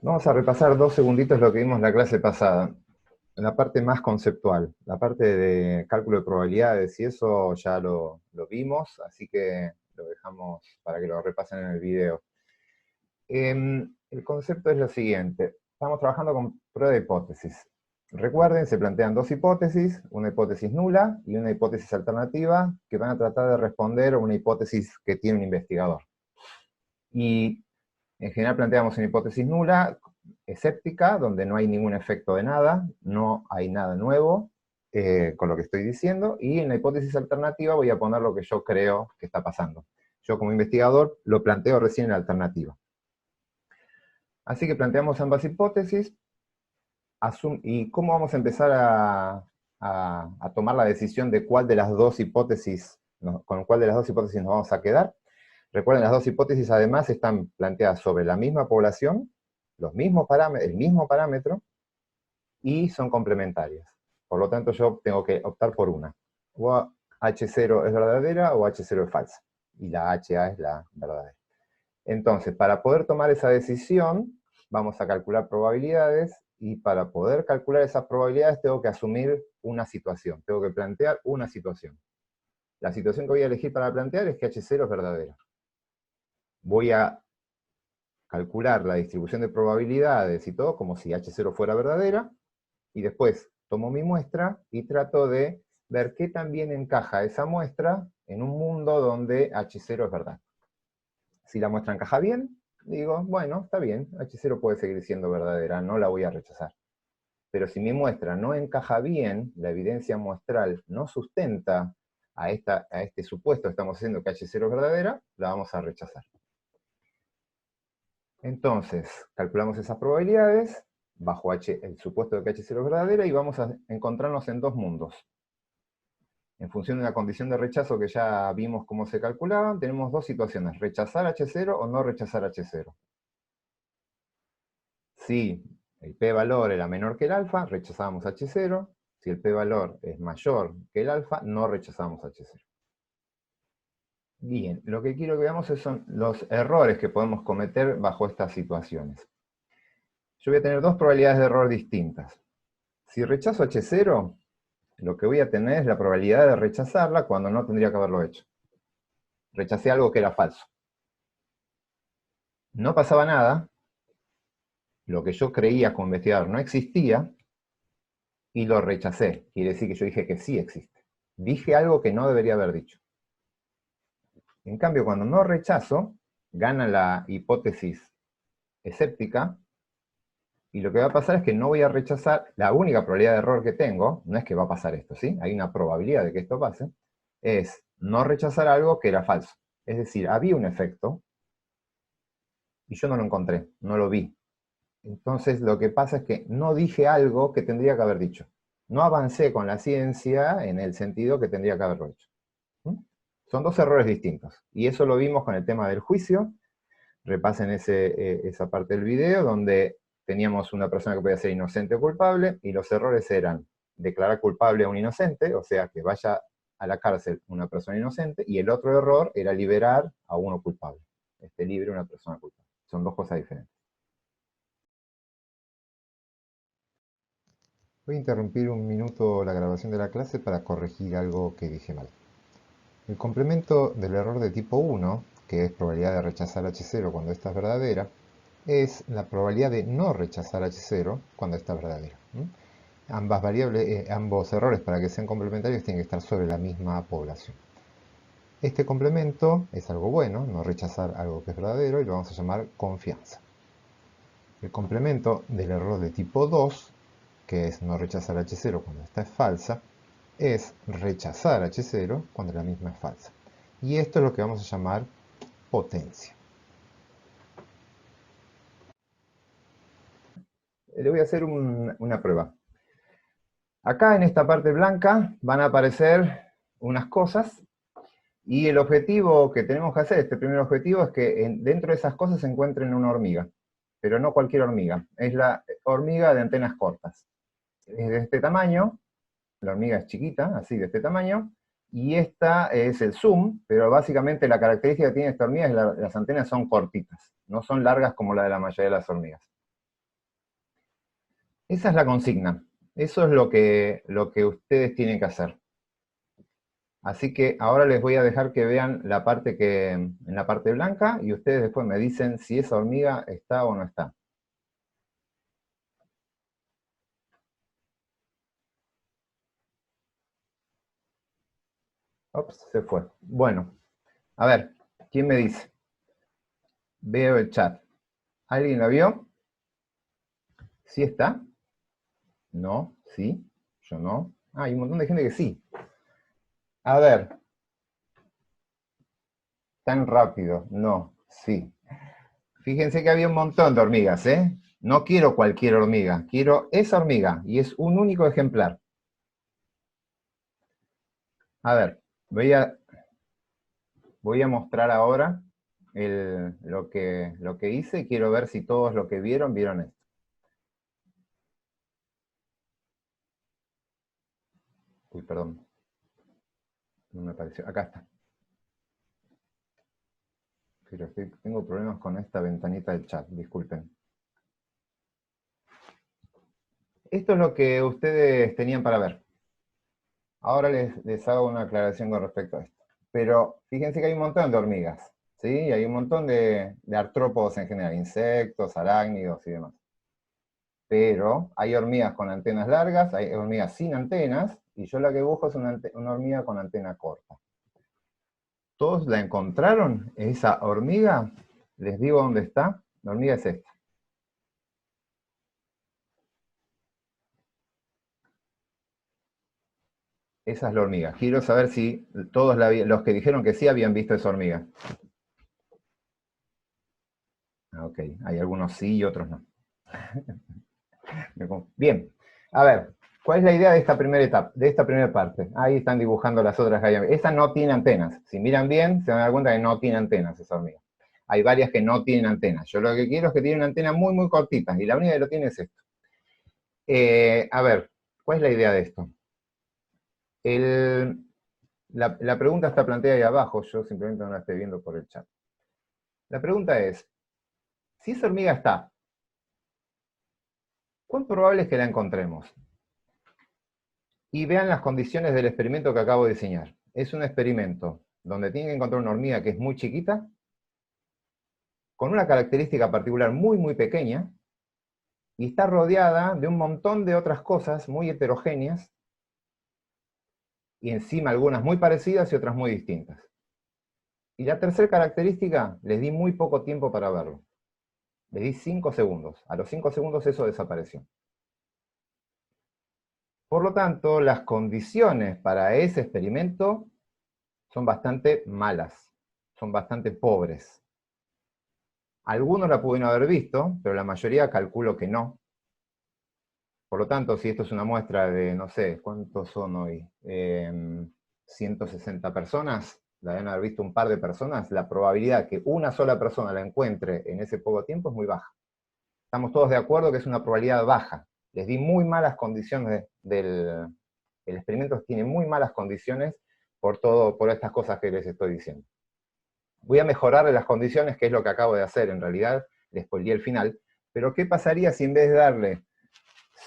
Vamos a repasar 2 segunditos lo que vimos en la clase pasada. La parte más conceptual, la parte de cálculo de probabilidades y eso ya lo vimos, así que lo dejamos para que lo repasen en el video. El concepto es lo siguiente. Estamos trabajando con prueba de hipótesis. Recuerden, se plantean dos hipótesis, una hipótesis nula y una hipótesis alternativa, que van a tratar de responder a una hipótesis que tiene un investigador. Y en general planteamos una hipótesis nula, escéptica, donde no hay ningún efecto de nada, no hay nada nuevo con lo que estoy diciendo, y en la hipótesis alternativa voy a poner lo que yo creo que está pasando. Yo como investigador lo planteo recién en la alternativa. Así que planteamos ambas hipótesis, y cómo vamos a empezar a tomar la decisión de cuál de las dos hipótesis, con cuál de las dos hipótesis nos vamos a quedar. Recuerden, las dos hipótesis además están planteadas sobre la misma población, el mismo parámetro, y son complementarias. Por lo tanto, yo tengo que optar por una. O H0 es verdadera o H0 es falsa. Y la HA es la verdadera. Entonces, para poder tomar esa decisión, vamos a calcular probabilidades, y para poder calcular esas probabilidades tengo que asumir una situación, tengo que plantear una situación. La situación que voy a elegir para plantear es que H0 es verdadera. Voy a calcular la distribución de probabilidades y todo como si H0 fuera verdadera, y después tomo mi muestra y trato de ver qué tan bien encaja esa muestra en un mundo donde H0 es verdad. Si la muestra encaja bien, digo, bueno, está bien, H0 puede seguir siendo verdadera, no la voy a rechazar. Pero si mi muestra no encaja bien, la evidencia muestral no sustenta a este supuesto que estamos haciendo que H0 es verdadera, la vamos a rechazar. Entonces, calculamos esas probabilidades, bajo el supuesto de que H0 es verdadera, y vamos a encontrarnos en dos mundos. En función de la condición de rechazo que ya vimos cómo se calculaban, tenemos dos situaciones: rechazar H0 o no rechazar H0. Si el p-valor era menor que el alfa, rechazábamos H0. Si el p-valor es mayor que el alfa, no rechazamos H0. Bien, lo que quiero que veamos son los errores que podemos cometer bajo estas situaciones. Yo voy a tener dos probabilidades de error distintas. Si rechazo H0, lo que voy a tener es la probabilidad de rechazarla cuando no tendría que haberlo hecho. Rechacé algo que era falso. No pasaba nada, lo que yo creía como investigador no existía, y lo rechacé. Quiere decir que yo dije que sí existe. Dije algo que no debería haber dicho. En cambio, cuando no rechazo, gana la hipótesis escéptica, y lo que va a pasar es que no voy a rechazar. La única probabilidad de error que tengo, no es que va a pasar esto, ¿sí? Hay una probabilidad de que esto pase, es no rechazar algo que era falso. Es decir, había un efecto, y yo no lo encontré, no lo vi. Entonces lo que pasa es que no dije algo que tendría que haber dicho. No avancé con la ciencia en el sentido que tendría que haberlo hecho. ¿Mm? Son dos errores distintos. Y eso lo vimos con el tema del juicio. Repasen esa parte del video donde teníamos una persona que podía ser inocente o culpable, y los errores eran declarar culpable a un inocente, o sea, que vaya a la cárcel una persona inocente, y el otro error era liberar a uno culpable. Esté libre una persona culpable. Son dos cosas diferentes. Voy a interrumpir un minuto la grabación de la clase para corregir algo que dije mal. El complemento del error de tipo 1, que es probabilidad de rechazar H0 cuando esta es verdadera, es la probabilidad de no rechazar H0 cuando esta es verdadera. Ambos errores, para que sean complementarios, tienen que estar sobre la misma población. Este complemento es algo bueno, no rechazar algo que es verdadero, y lo vamos a llamar confianza. El complemento del error de tipo 2, que es no rechazar H0 cuando esta es falsa, es rechazar H0 cuando la misma es falsa. Y esto es lo que vamos a llamar potencia. Le voy a hacer una prueba. Acá en esta parte blanca van a aparecer unas cosas, y el objetivo que tenemos que hacer, este primer objetivo, es que dentro de esas cosas se encuentren una hormiga. Pero no cualquier hormiga, es la hormiga de antenas cortas. Es de este tamaño, la hormiga es chiquita, así de este tamaño, y esta es el zoom, pero básicamente la característica que tiene esta hormiga es que las antenas son cortitas, no son largas como la de la mayoría de las hormigas. Esa es la consigna. Eso es lo que ustedes tienen que hacer. Así que ahora les voy a dejar que vean la parte en la parte blanca y ustedes después me dicen si esa hormiga está o no está. Ops, se fue. Bueno, a ver, ¿quién me dice? Veo el chat. ¿Alguien la vio? ¿Sí está? No, sí, yo no. Ah, hay un montón de gente que sí. A ver, tan rápido, no, sí. Fíjense que había un montón de hormigas, ¿eh? No quiero cualquier hormiga, quiero esa hormiga, y es un único ejemplar. A ver, voy a mostrar ahora lo que hice, y quiero ver si todos lo que vieron esto. Uy, perdón. No me apareció. Acá está. Pero tengo problemas con esta ventanita del chat, disculpen. Esto es lo que ustedes tenían para ver. Ahora les hago una aclaración con respecto a esto. Pero fíjense que hay un montón de hormigas, ¿sí? Y hay un montón de artrópodos en general, insectos, arácnidos y demás. Pero hay hormigas con antenas largas, hay hormigas sin antenas, y yo la que busco es una hormiga con antena corta. ¿Todos la encontraron? Esa hormiga, les digo dónde está. La hormiga es esta. Esa es la hormiga. Quiero saber si todos los que dijeron que sí habían visto esa hormiga. Ok, hay algunos sí y otros no. Bien, a ver, ¿cuál es la idea de esta primera etapa, de esta primera parte? Ahí están dibujando las otras que hay. Esa no tiene antenas. Si miran bien, se van a dar cuenta que no tiene antenas esa hormiga. Hay varias que no tienen antenas. Yo lo que quiero es que tiene una antena muy, muy cortita, y la única que lo tiene es esto. A ver, ¿cuál es la idea de esto? La pregunta está planteada ahí abajo, yo simplemente no la estoy viendo por el chat. La pregunta es, si esa hormiga está, ¿cuán probable es que la encontremos? Y vean las condiciones del experimento que acabo de diseñar. Es un experimento donde tienen que encontrar una hormiga que es muy chiquita, con una característica particular muy, muy pequeña, y está rodeada de un montón de otras cosas muy heterogéneas, y encima algunas muy parecidas y otras muy distintas. Y la tercera característica, les di muy poco tiempo para verlo. Les di 5 segundos. A los 5 segundos eso desapareció. Por lo tanto, las condiciones para ese experimento son bastante malas, son bastante pobres. Algunos la pudieron haber visto, pero la mayoría calculo que no. Por lo tanto, si esto es una muestra de, no sé, ¿cuántos son hoy? 160 personas, la deben haber visto un par de personas, la probabilidad que una sola persona la encuentre en ese poco tiempo es muy baja. Estamos todos de acuerdo que es una probabilidad baja. Les di muy malas condiciones el experimento tiene muy malas condiciones por estas cosas que les estoy diciendo. Voy a mejorarle las condiciones, que es lo que acabo de hacer, en realidad, les spoileé el final, pero ¿qué pasaría si en vez de darle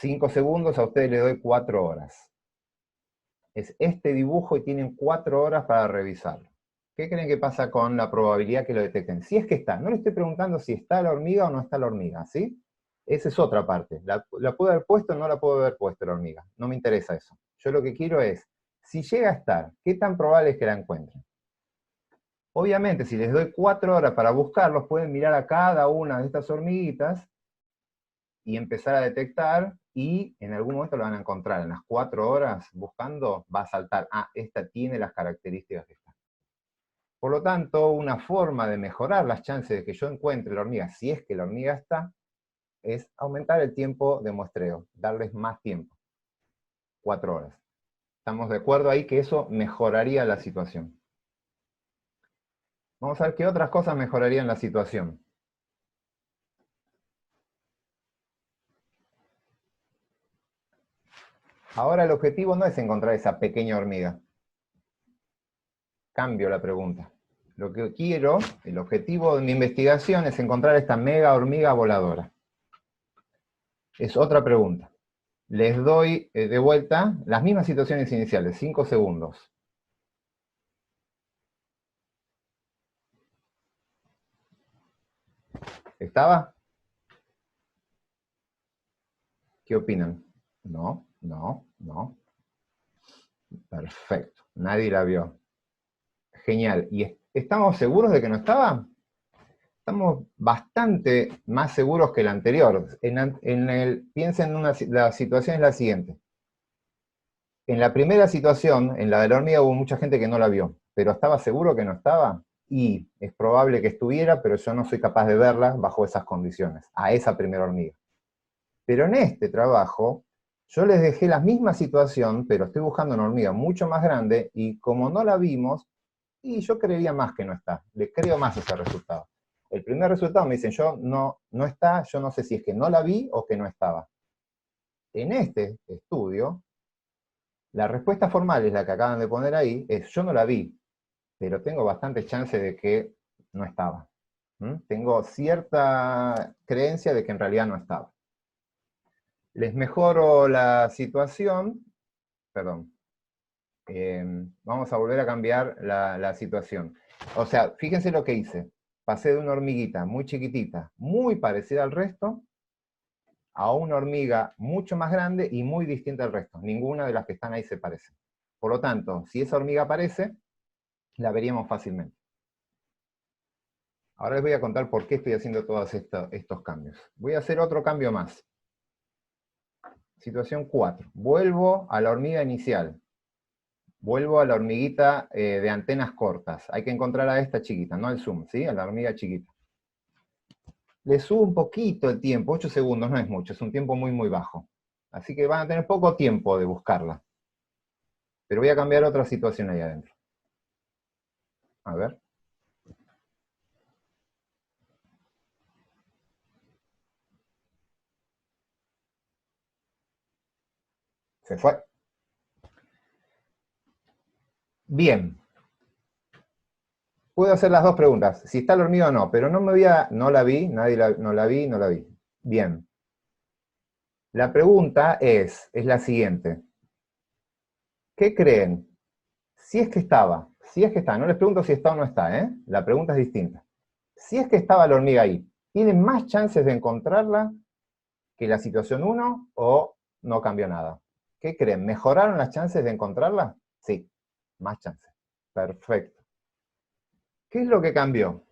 5 segundos a ustedes les doy 4 horas? Es este dibujo y tienen 4 horas para revisarlo. ¿Qué creen que pasa con la probabilidad que lo detecten? Si es que está, no le estoy preguntando si está la hormiga o no está la hormiga, ¿sí? Esa es otra parte. ¿La puedo haber puesto o no la puedo haber puesto la hormiga? No me interesa eso. Yo lo que quiero es, si llega a estar, ¿qué tan probable es que la encuentren? Obviamente, si les doy 4 horas para buscarlos, pueden mirar a cada una de estas hormiguitas y empezar a detectar, y en algún momento lo van a encontrar. En las 4 horas buscando, va a saltar, esta tiene las características que están. Por lo tanto, una forma de mejorar las chances de que yo encuentre la hormiga, si es que la hormiga está, es aumentar el tiempo de muestreo, darles más tiempo, 4 horas. ¿Estamos de acuerdo ahí que eso mejoraría la situación? Vamos a ver qué otras cosas mejorarían la situación. Ahora el objetivo no es encontrar esa pequeña hormiga. Cambio la pregunta. Lo que quiero, el objetivo de mi investigación es encontrar esta mega hormiga voladora. Es otra pregunta. Les doy de vuelta las mismas situaciones iniciales, 5 segundos. ¿Estaba? ¿Qué opinan? No, no, no. Perfecto, nadie la vio. Genial. ¿Y estamos seguros de que no estaba? Estamos bastante más seguros que el anterior. Piensen en la situación es la siguiente. En la primera situación, en la de la hormiga, hubo mucha gente que no la vio, pero ¿estaba seguro que no estaba? Y es probable que estuviera, pero yo no soy capaz de verla bajo esas condiciones, a esa primera hormiga. Pero en este trabajo, yo les dejé la misma situación, pero estoy buscando una hormiga mucho más grande, y como no la vimos, y yo creería más que no está, le creo más ese resultado. El primer resultado me dicen, no está, yo no sé si es que no la vi o que no estaba. En este estudio, la respuesta formal es la que acaban de poner ahí, es yo no la vi, pero tengo bastantes chances de que no estaba. Tengo cierta creencia de que en realidad no estaba. Les mejoro la situación, perdón, vamos a volver a cambiar la situación. O sea, fíjense lo que hice. Pasé de una hormiguita muy chiquitita, muy parecida al resto, a una hormiga mucho más grande y muy distinta al resto. Ninguna de las que están ahí se parece. Por lo tanto, si esa hormiga aparece, la veríamos fácilmente. Ahora les voy a contar por qué estoy haciendo todos estos cambios. Voy a hacer otro cambio más. Situación 4. Vuelvo a la hormiga inicial. Vuelvo a la hormiguita de antenas cortas. Hay que encontrar a esta chiquita, no al zoom, ¿sí? A la hormiga chiquita. Le subo un poquito el tiempo, 8 segundos no es mucho, es un tiempo muy, muy bajo. Así que van a tener poco tiempo de buscarla. Pero voy a cambiar otra situación ahí adentro. A ver. Se fue. Bien. Puedo hacer las dos preguntas. Si está la hormiga o no, pero no la vi, no la vi, no la vi. Bien. La pregunta es la siguiente. ¿Qué creen? Si es que estaba, si es que está, no les pregunto si está o no está, ¿eh? La pregunta es distinta. Si es que estaba la hormiga ahí, ¿tienen más chances de encontrarla que la situación 1 o no cambió nada? ¿Qué creen? ¿Mejoraron las chances de encontrarla? Sí, más chances. Perfecto. ¿Qué es lo que cambió?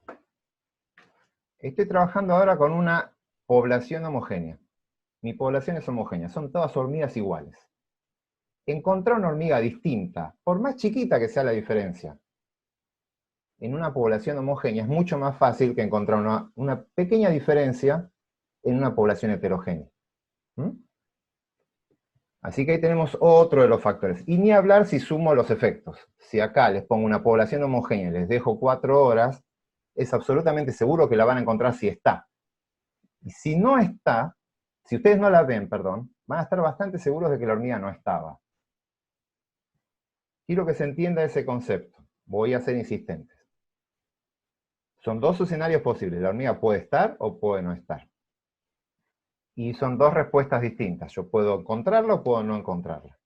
Estoy trabajando ahora con una población homogénea. Mi población es homogénea, son todas hormigas iguales. Encontrar una hormiga distinta, por más chiquita que sea la diferencia, en una población homogénea es mucho más fácil que encontrar una pequeña diferencia en una población heterogénea. Así que ahí tenemos otro de los factores. Y ni hablar si sumo los efectos. Si acá les pongo una población homogénea y les dejo 4 horas, es absolutamente seguro que la van a encontrar si está. Y si no está, si ustedes no la ven, perdón, van a estar bastante seguros de que la hormiga no estaba. Quiero que se entienda ese concepto. Voy a ser insistente. Son dos escenarios posibles. La hormiga puede estar o puede no estar. Y son dos respuestas distintas. Yo puedo encontrarla o puedo no encontrarla.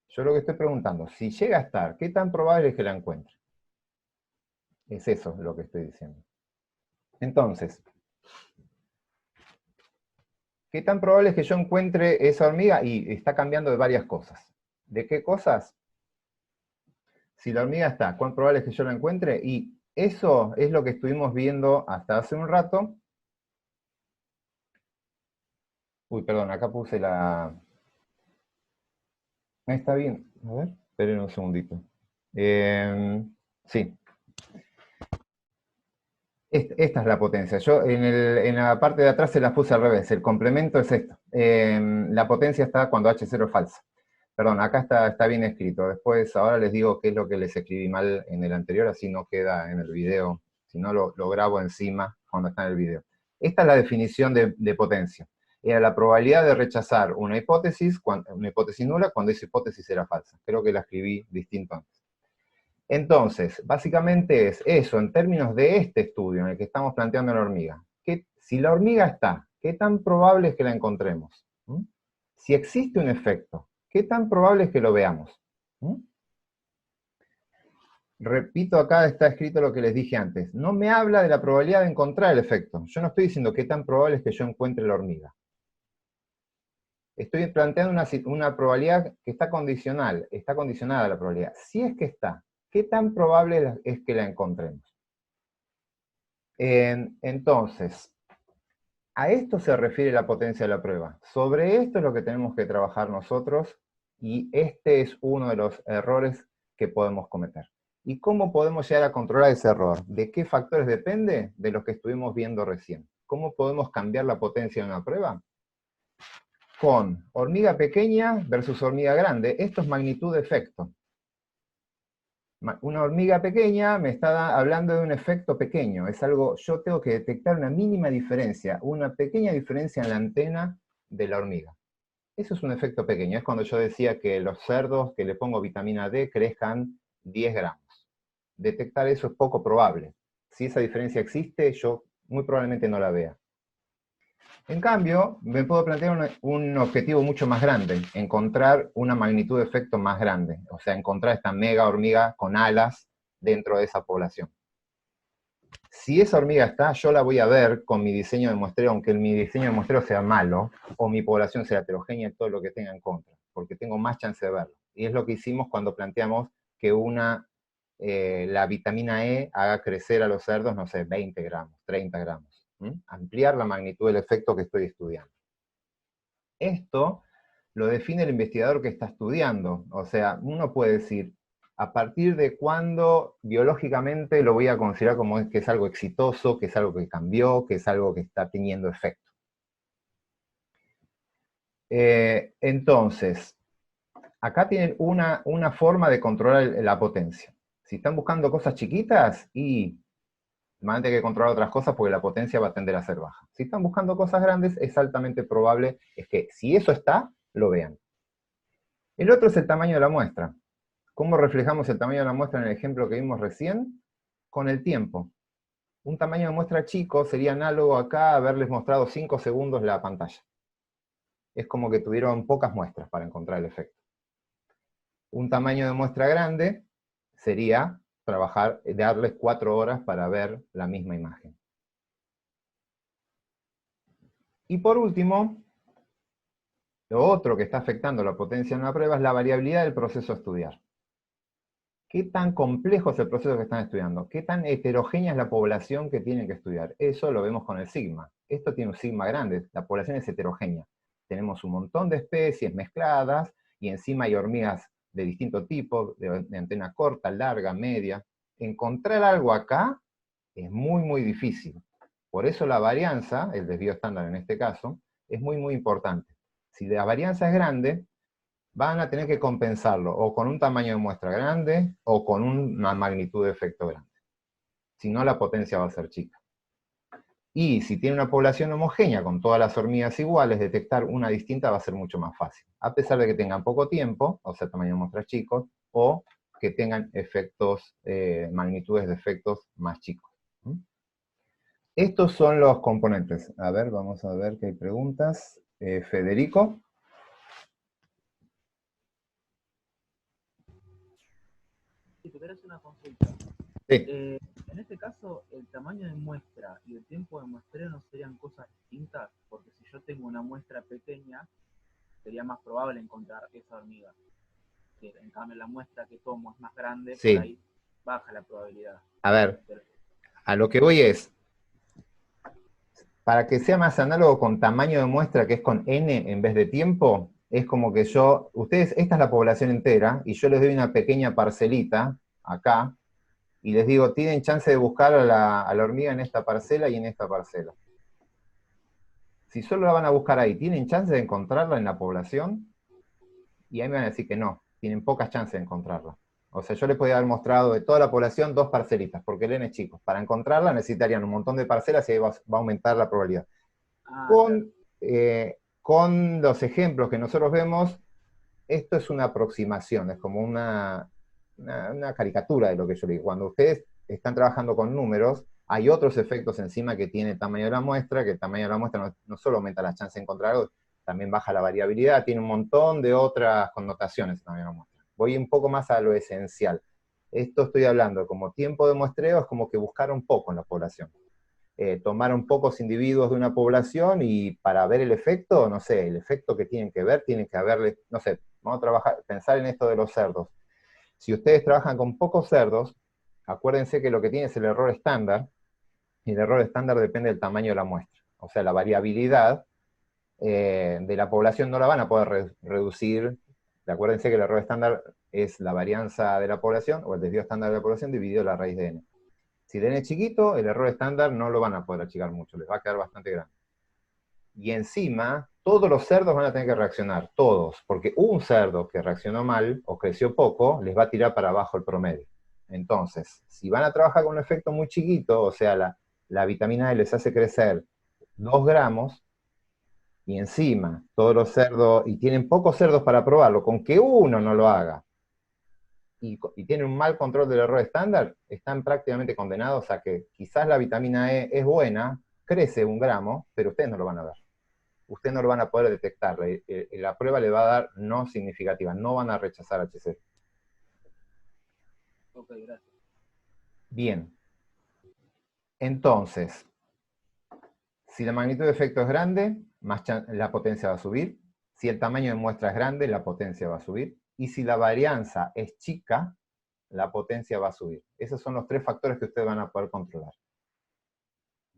Yo lo que estoy preguntando, si llega a estar, ¿qué tan probable es que la encuentre? Es eso lo que estoy diciendo. Entonces, ¿qué tan probable es que yo encuentre esa hormiga? Y está cambiando de varias cosas. ¿De qué cosas? Si la hormiga está, ¿cuán probable es que yo la encuentre? Y eso es lo que estuvimos viendo hasta hace un rato. Uy, perdón, acá puse la... Está bien. A ver, esperen un segundito. Sí. Esta es la potencia. Yo en la parte de atrás se las puse al revés. El complemento es esto. La potencia está cuando H0 es falsa. Perdón, acá está bien escrito. Después, ahora les digo qué es lo que les escribí mal en el anterior, así no queda en el video. Si no, lo grabo encima cuando está en el video. Esta es la definición de potencia. Era la probabilidad de rechazar una hipótesis nula cuando esa hipótesis era falsa. Creo que la escribí distinto antes. Entonces, básicamente es eso, en términos de este estudio en el que estamos planteando la hormiga. Si la hormiga está, ¿qué tan probable es que la encontremos? Si existe un efecto, ¿qué tan probable es que lo veamos? ¿Mm? Repito, acá está escrito lo que les dije antes. No me habla de la probabilidad de encontrar el efecto. Yo no estoy diciendo qué tan probable es que yo encuentre la hormiga. Estoy planteando una probabilidad que está condicional, está condicionada a la probabilidad. Si es que está, ¿qué tan probable es que la encontremos? Entonces, a esto se refiere la potencia de la prueba. Sobre esto es lo que tenemos que trabajar nosotros, y este es uno de los errores que podemos cometer. ¿Y cómo podemos llegar a controlar ese error? ¿De qué factores depende? De los que estuvimos viendo recién. ¿Cómo podemos cambiar la potencia de una prueba? Con hormiga pequeña versus hormiga grande. Esto es magnitud de efecto. Una hormiga pequeña me está hablando de un efecto pequeño, es algo, yo tengo que detectar una mínima diferencia, una pequeña diferencia en la antena de la hormiga. Eso es un efecto pequeño, es cuando yo decía que los cerdos que le pongo vitamina D crezcan 10 gramos. Detectar eso es poco probable. Si esa diferencia existe, yo muy probablemente no la vea. En cambio, me puedo plantear un objetivo mucho más grande, encontrar una magnitud de efecto más grande, o sea, encontrar esta mega hormiga con alas dentro de esa población. Si esa hormiga está, yo la voy a ver con mi diseño de muestreo, aunque mi diseño de muestreo sea malo, o mi población sea heterogénea, todo lo que tenga en contra, porque tengo más chance de verlo. Y es lo que hicimos cuando planteamos que la vitamina E haga crecer a los cerdos, no sé, 20 gramos, 30 gramos. Ampliar la magnitud del efecto que estoy estudiando. Esto lo define el investigador que está estudiando. O sea, uno puede decir, a partir de cuándo biológicamente lo voy a considerar como que es algo exitoso, que es algo que cambió, que es algo que está teniendo efecto. Entonces, acá tienen una forma de controlar la potencia. Si están buscando cosas chiquitas, y van a tener que controlar otras cosas porque la potencia va a tender a ser baja. Si están buscando cosas grandes, es altamente probable es que si eso está, lo vean. El otro es el tamaño de la muestra. ¿Cómo reflejamos el tamaño de la muestra en el ejemplo que vimos recién? Con el tiempo. Un tamaño de muestra chico sería análogo acá a haberles mostrado 5 segundos la pantalla. Es como que tuvieron pocas muestras para encontrar el efecto. Un tamaño de muestra grande sería darles 4 horas para ver la misma imagen. Y por último, lo otro que está afectando la potencia en la prueba es la variabilidad del proceso a estudiar. ¿Qué tan complejo es el proceso que están estudiando? ¿Qué tan heterogénea es la población que tienen que estudiar? Eso lo vemos con el sigma. Esto tiene un sigma grande, la población es heterogénea. Tenemos un montón de especies mezcladas, y encima hay hormigas de distinto tipo, de antena corta, larga, media. Encontrar algo acá es muy, muy difícil. Por eso la varianza, el desvío estándar en este caso, es muy, muy importante. Si la varianza es grande, van a tener que compensarlo o con un tamaño de muestra grande o con una magnitud de efecto grande. Si no, la potencia va a ser chica. Y si tiene una población homogénea con todas las hormigas iguales, detectar una distinta va a ser mucho más fácil. A pesar de que tengan poco tiempo, o sea, tamaño de muestras chicos, o que tengan efectos, magnitudes de efectos más chicos. Estos son los componentes. A ver, vamos a ver que hay preguntas. Federico. Si te querés una consulta. Sí. En este caso, el tamaño de muestra y el tiempo de muestreo no serían cosas distintas, porque si yo tengo una muestra pequeña, sería más probable encontrar esa hormiga. En cambio, la muestra que tomo es más grande, por Sí. ahí baja la probabilidad. A ver, a lo que voy es, para que sea más análogo con tamaño de muestra, que es con n en vez de tiempo, es como que esta es la población entera, y yo les doy una pequeña parcelita, acá, y les digo, tienen chance de buscar a la hormiga en esta parcela y en esta parcela. Si solo la van a buscar ahí, ¿tienen chance de encontrarla en la población? Y ahí me van a decir que no, tienen pocas chances de encontrarla. O sea, yo les podía haber mostrado de toda la población 2 parcelitas, porque el n es chico. Para encontrarla necesitarían un montón de parcelas y ahí va a aumentar la probabilidad. Claro. Con los ejemplos que nosotros vemos, esto es una aproximación, es como una caricatura de lo que yo digo. Cuando ustedes están trabajando con números, hay otros efectos encima que tiene el tamaño de la muestra, que el tamaño de la muestra no solo aumenta la chance de encontrar algo, también baja la variabilidad, tiene un montón de otras connotaciones también la muestra. Voy un poco más a lo esencial. Esto estoy hablando como tiempo de muestreo, es como que buscaron poco en la población. Tomaron pocos individuos de una población y para ver el efecto, no sé, el efecto que tienen que haberle, no sé, vamos a pensar en esto de los cerdos. Si ustedes trabajan con pocos cerdos, acuérdense que lo que tiene es el error estándar, y el error estándar depende del tamaño de la muestra. O sea, la variabilidad de la población no la van a poder reducir. Acuérdense que el error estándar es la varianza de la población, o el desvío estándar de la población dividido la raíz de n. Si el n es chiquito, el error estándar no lo van a poder achicar mucho, les va a quedar bastante grande. Y encima, todos los cerdos van a tener que reaccionar, todos, porque un cerdo que reaccionó mal o creció poco, les va a tirar para abajo el promedio. Entonces, si van a trabajar con un efecto muy chiquito, o sea, la vitamina E les hace crecer 2 gramos, y encima todos los cerdos, y tienen pocos cerdos para probarlo, con que uno no lo haga, y tienen un mal control del error estándar, están prácticamente condenados a que quizás la vitamina E es buena, crece 1 gramo, pero ustedes no lo van a ver. Ustedes no lo van a poder detectar. La prueba le va a dar no significativa, no van a rechazar HC. Ok, gracias. Bien. Entonces, si la magnitud de efecto es grande, la potencia va a subir. Si el tamaño de muestra es grande, la potencia va a subir. Y si la varianza es chica, la potencia va a subir. Esos son los 3 factores que ustedes van a poder controlar.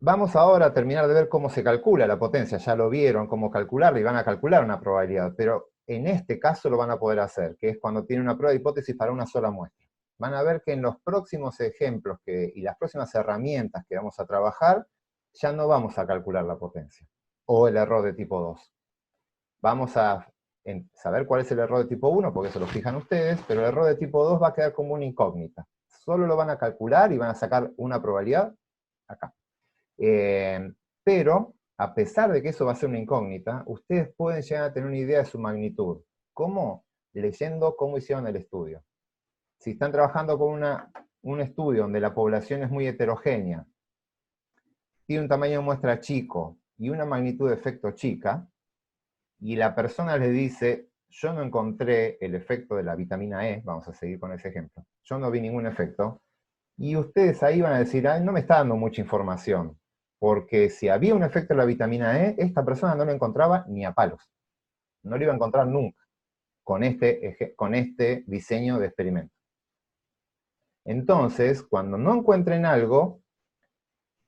Vamos ahora a terminar de ver cómo se calcula la potencia. Ya lo vieron, cómo calcularla, y van a calcular una probabilidad. Pero en este caso lo van a poder hacer, que es cuando tienen una prueba de hipótesis para una sola muestra. Van a ver que en los próximos ejemplos y las próximas herramientas que vamos a trabajar, ya no vamos a calcular la potencia, o el error de tipo 2. Vamos a saber cuál es el error de tipo 1, porque eso lo fijan ustedes, pero el error de tipo 2 va a quedar como una incógnita. Solo lo van a calcular y van a sacar una probabilidad acá. Pero, a pesar de que eso va a ser una incógnita, ustedes pueden llegar a tener una idea de su magnitud. ¿Cómo? Leyendo cómo hicieron el estudio. Si están trabajando con un estudio donde la población es muy heterogénea, tiene un tamaño de muestra chico y una magnitud de efecto chica, y la persona le dice, yo no encontré el efecto de la vitamina E, vamos a seguir con ese ejemplo, yo no vi ningún efecto, y ustedes ahí van a decir, ay, no me está dando mucha información, porque si había un efecto de la vitamina E, esta persona no lo encontraba ni a palos, no lo iba a encontrar nunca con este diseño de experimento. Entonces, cuando no encuentren algo,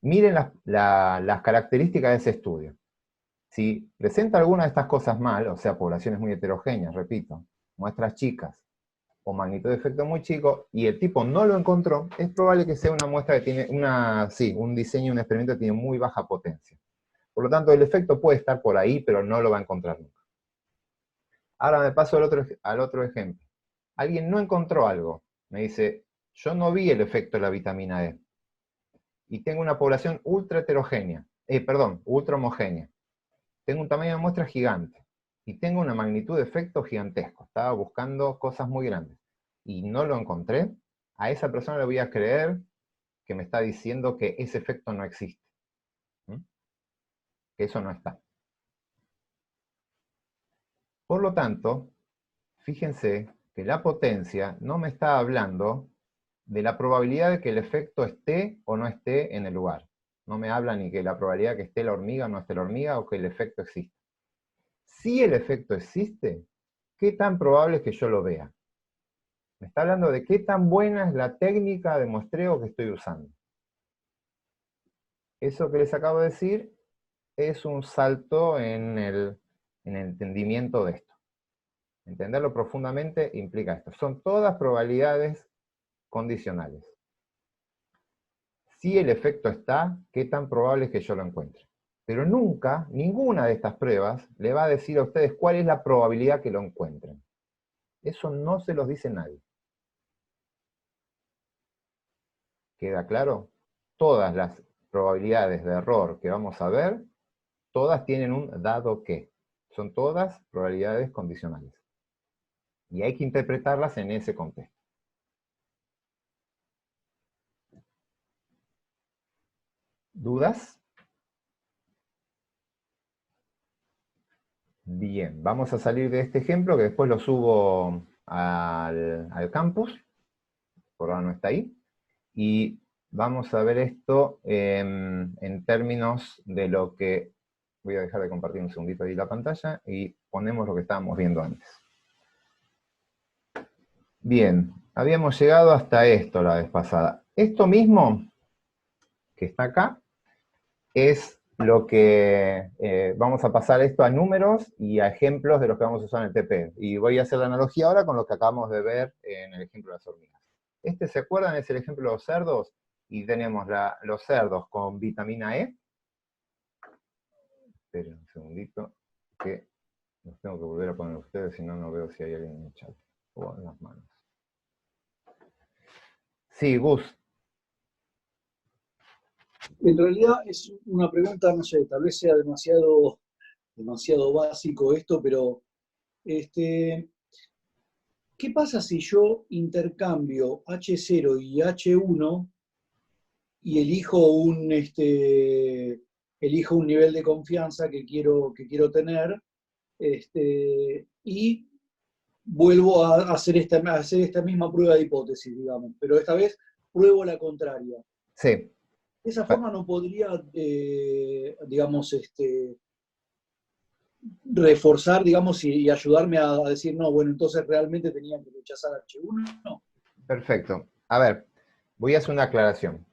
miren las características de ese estudio. Si presenta alguna de estas cosas mal, o sea, poblaciones muy heterogéneas, repito, muestras chicas, o magnitud de efecto muy chico, y el tipo no lo encontró, es probable que sea una muestra que tiene un diseño, un experimento que tiene muy baja potencia. Por lo tanto, el efecto puede estar por ahí, pero no lo va a encontrar nunca. Ahora me paso al otro ejemplo. Alguien no encontró algo. Me dice, yo no vi el efecto de la vitamina E. Y tengo una población ultra heterogénea, ultra homogénea. Tengo un tamaño de muestra gigante. Y tengo una magnitud de efecto gigantesco. Estaba buscando cosas muy grandes. Y no lo encontré. A esa persona le voy a creer que me está diciendo que ese efecto no existe. ¿Mm? Que eso no está. Por lo tanto, fíjense que la potencia no me está hablando de la probabilidad de que el efecto esté o no esté en el lugar. No me habla ni que la probabilidad de que esté la hormiga o no esté la hormiga, o que el efecto exista. Si el efecto existe, ¿qué tan probable es que yo lo vea? Me está hablando de qué tan buena es la técnica de muestreo que estoy usando. Eso que les acabo de decir es un salto en el entendimiento de esto. Entenderlo profundamente implica esto. Son todas probabilidades condicionales. Si el efecto está, ¿qué tan probable es que yo lo encuentre? Pero nunca, ninguna de estas pruebas le va a decir a ustedes cuál es la probabilidad que lo encuentren. Eso no se los dice nadie. ¿Queda claro? Todas las probabilidades de error que vamos a ver, todas tienen un dado que. Son todas probabilidades condicionales. Y hay que interpretarlas en ese contexto. ¿Dudas? Bien, vamos a salir de este ejemplo que después lo subo al campus, por ahora no está ahí, y vamos a ver esto en términos de lo que, voy a dejar de compartir un segundito ahí la pantalla, y ponemos lo que estábamos viendo antes. Bien, habíamos llegado hasta esto la vez pasada. Esto mismo, que está acá, es lo que vamos a pasar esto a números y a ejemplos de los que vamos a usar en el TP. Y voy a hacer la analogía ahora con lo que acabamos de ver en el ejemplo de las hormigas. Este, ¿se acuerdan? Es el ejemplo de los cerdos, y tenemos los cerdos con vitamina E. Esperen un segundito, que los tengo que volver a poner a ustedes, si no, no veo si hay alguien en el chat. O en las manos. Sí, Gus. En realidad es una pregunta, no sé, tal vez sea demasiado básico esto, pero ¿qué pasa si yo intercambio H0 y H1 y elijo un nivel de confianza que quiero tener, y vuelvo a hacer esta misma prueba de hipótesis, digamos, pero esta vez pruebo la contraria? Sí. De esa forma no podría, digamos, reforzar, digamos, y ayudarme a decir, no, bueno, entonces realmente tenían que rechazar H1, no. Perfecto. A ver, voy a hacer una aclaración.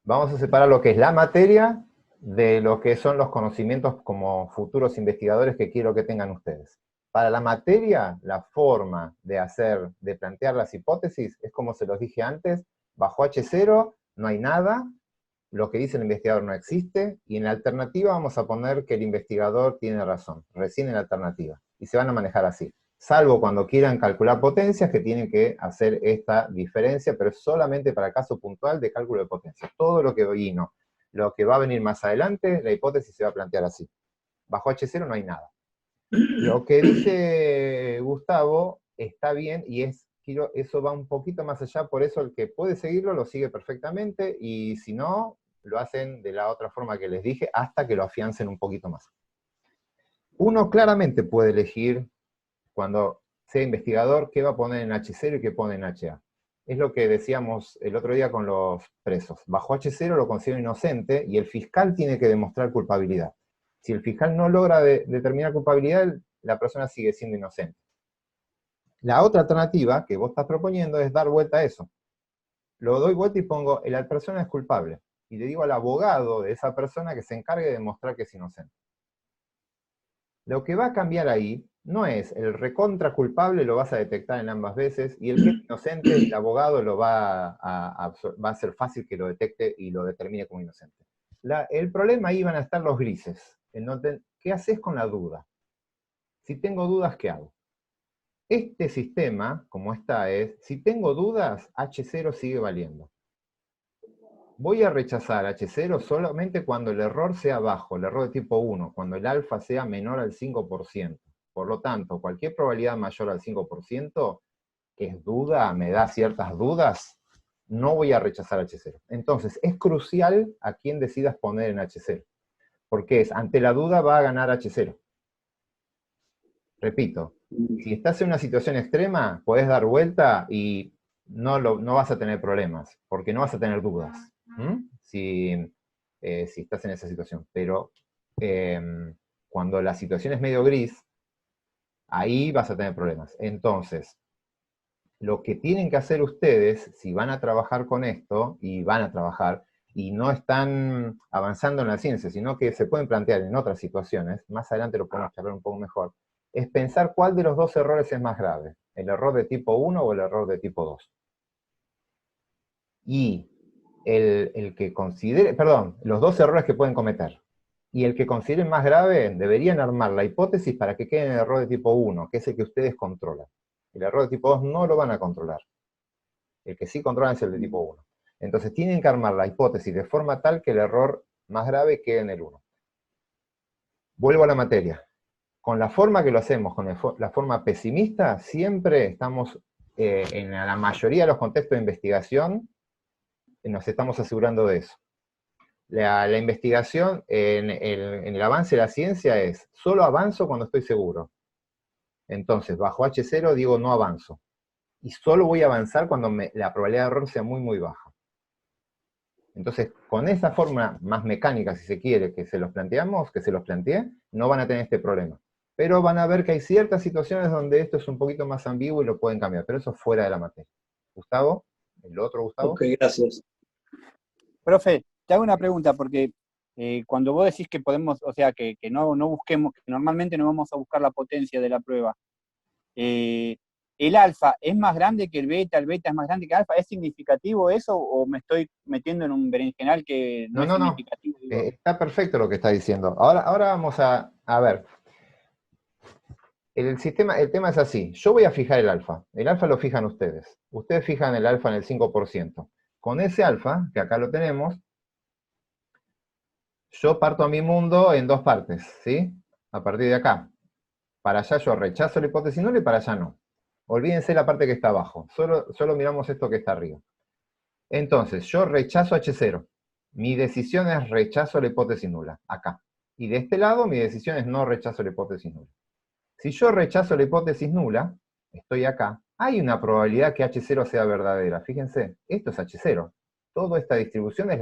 Vamos a separar lo que es la materia de lo que son los conocimientos como futuros investigadores que quiero que tengan ustedes. Para la materia, la forma de plantear las hipótesis es como se los dije antes: bajo H0 no hay nada, lo que dice el investigador no existe, y en la alternativa vamos a poner que el investigador tiene razón, recién en la alternativa, y se van a manejar así. Salvo cuando quieran calcular potencias, que tienen que hacer esta diferencia, pero es solamente para caso puntual de cálculo de potencias. Todo lo que vino, lo que va a venir más adelante, la hipótesis se va a plantear así. Bajo H0 no hay nada. Lo que dice Gustavo está bien, y eso va un poquito más allá, por eso el que puede seguirlo lo sigue perfectamente, y si no, lo hacen de la otra forma que les dije, hasta que lo afiancen un poquito más. Uno claramente puede elegir, cuando sea investigador, qué va a poner en H0 y qué pone en HA. Es lo que decíamos el otro día con los presos. Bajo H0 lo considero inocente, y el fiscal tiene que demostrar culpabilidad. Si el fiscal no logra determinar culpabilidad, la persona sigue siendo inocente. La otra alternativa que vos estás proponiendo es dar vuelta a eso. Lo doy vuelta y pongo, la persona es culpable, y le digo al abogado de esa persona que se encargue de demostrar que es inocente. Lo que va a cambiar ahí no es el recontra culpable, lo vas a detectar en ambas veces, y el que es inocente, el abogado va a ser fácil que lo detecte y lo determine como inocente. El problema ahí van a estar los grises. ¿Qué haces con la duda? Si tengo dudas, ¿qué hago? Este sistema, como está, es, si tengo dudas, H0 sigue valiendo. Voy a rechazar H0 solamente cuando el error sea bajo, el error de tipo 1, cuando el alfa sea menor al 5%. Por lo tanto, cualquier probabilidad mayor al 5%, que es duda, me da ciertas dudas, no voy a rechazar H0. Entonces, es crucial a quién decidas poner en H0. Porque ante la duda va a ganar H0. Repito, si estás en una situación extrema, podés dar vuelta y no vas a tener problemas, porque no vas a tener dudas. Si estás en esa situación. Pero cuando la situación es medio gris, ahí vas a tener problemas. Entonces, lo que tienen que hacer ustedes, si van a trabajar con esto, y van a trabajar, y no están avanzando en la ciencia, sino que se pueden plantear en otras situaciones, más adelante lo podemos charlar un poco mejor, es pensar cuál de los dos errores es más grave, el error de tipo 1 o el error de tipo 2. Y el que considere, perdón, los dos errores que pueden cometer. Y el que consideren más grave, deberían armar la hipótesis para que quede en el error de tipo 1, que es el que ustedes controlan. El error de tipo 2 no lo van a controlar. El que sí controlan es el de tipo 1. Entonces tienen que armar la hipótesis de forma tal que el error más grave quede en el 1. Vuelvo a la materia. Con la forma que lo hacemos, con la forma pesimista, siempre estamos, en la mayoría de los contextos de investigación, nos estamos asegurando de eso. La investigación en el avance de la ciencia es, solo avanzo cuando estoy seguro. Entonces, bajo H0 digo no avanzo. Y solo voy a avanzar cuando la probabilidad de error sea muy, muy baja. Entonces, con esa forma más mecánica, si se quiere, que se los planteé, no van a tener este problema. Pero van a ver que hay ciertas situaciones donde esto es un poquito más ambiguo y lo pueden cambiar, pero eso es fuera de la materia. Gustavo, el otro Gustavo. Ok, gracias. Profe, te hago una pregunta, porque cuando vos decís que podemos, o sea, que no busquemos, que normalmente no vamos a buscar la potencia de la prueba, ¿el alfa es más grande que el beta es más grande que el alfa? ¿Es significativo eso o me estoy metiendo en un berenjenal que no es significativo? Está perfecto lo que está diciendo. Ahora vamos a ver. El tema es así. Yo voy a fijar el alfa. El alfa lo fijan ustedes. Ustedes fijan el alfa en el 5%. Con ese alfa, que acá lo tenemos, yo parto a mi mundo en dos partes, ¿sí? A partir de acá. Para allá yo rechazo la hipótesis nula y para allá no. Olvídense la parte que está abajo. Solo miramos esto que está arriba. Entonces, yo rechazo H0. Mi decisión es rechazo la hipótesis nula, acá. Y de este lado, mi decisión es no rechazo la hipótesis nula. Si yo rechazo la hipótesis nula, estoy acá, hay una probabilidad que H0 sea verdadera. Fíjense, esto es H0. Toda esta distribución es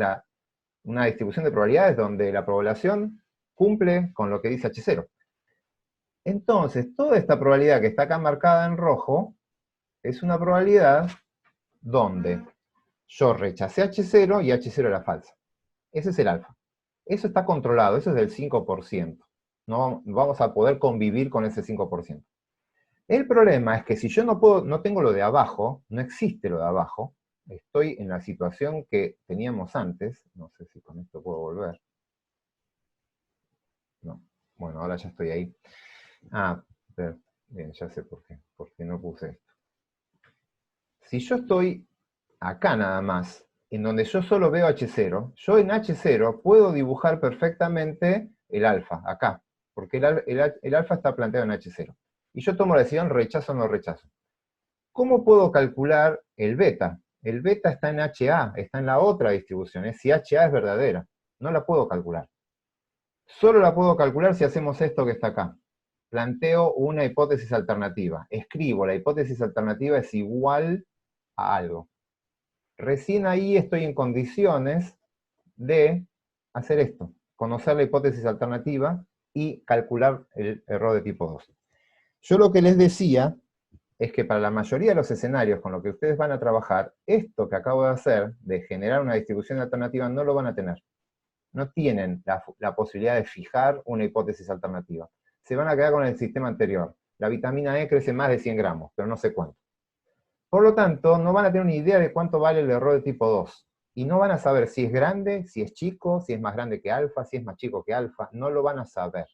una distribución de probabilidades donde la población cumple con lo que dice H0. Entonces, toda esta probabilidad que está acá marcada en rojo es una probabilidad donde yo rechacé H0 y H0 era falsa. Ese es el alfa. Eso está controlado, eso es del 5%. No vamos a poder convivir con ese 5%. El problema es que si yo no tengo lo de abajo, no existe lo de abajo, estoy en la situación que teníamos antes, no sé si con esto puedo volver. No, bueno, ahora ya estoy ahí. Bien, ya sé por qué no puse esto. Si yo estoy acá nada más, en donde yo solo veo H0, yo en H0 puedo dibujar perfectamente el alfa, acá, porque el alfa está planteado en H0. Y yo tomo la decisión rechazo o no rechazo. ¿Cómo puedo calcular el beta? El beta está en HA, está en la otra distribución, es si HA es verdadera. No la puedo calcular. Solo la puedo calcular si hacemos esto que está acá. Planteo una hipótesis alternativa. Escribo, la hipótesis alternativa es igual a algo. Recién ahí estoy en condiciones de hacer esto, conocer la hipótesis alternativa y calcular el error de tipo 2. Yo lo que les decía es que para la mayoría de los escenarios con los que ustedes van a trabajar, esto que acabo de hacer, de generar una distribución alternativa, no lo van a tener. No tienen la posibilidad de fijar una hipótesis alternativa. Se van a quedar con el sistema anterior. La vitamina E crece más de 100 gramos, pero no sé cuánto. Por lo tanto, no van a tener una idea de cuánto vale el error de tipo 2. Y no van a saber si es grande, si es chico, si es más grande que alfa, si es más chico que alfa. No lo van a saber.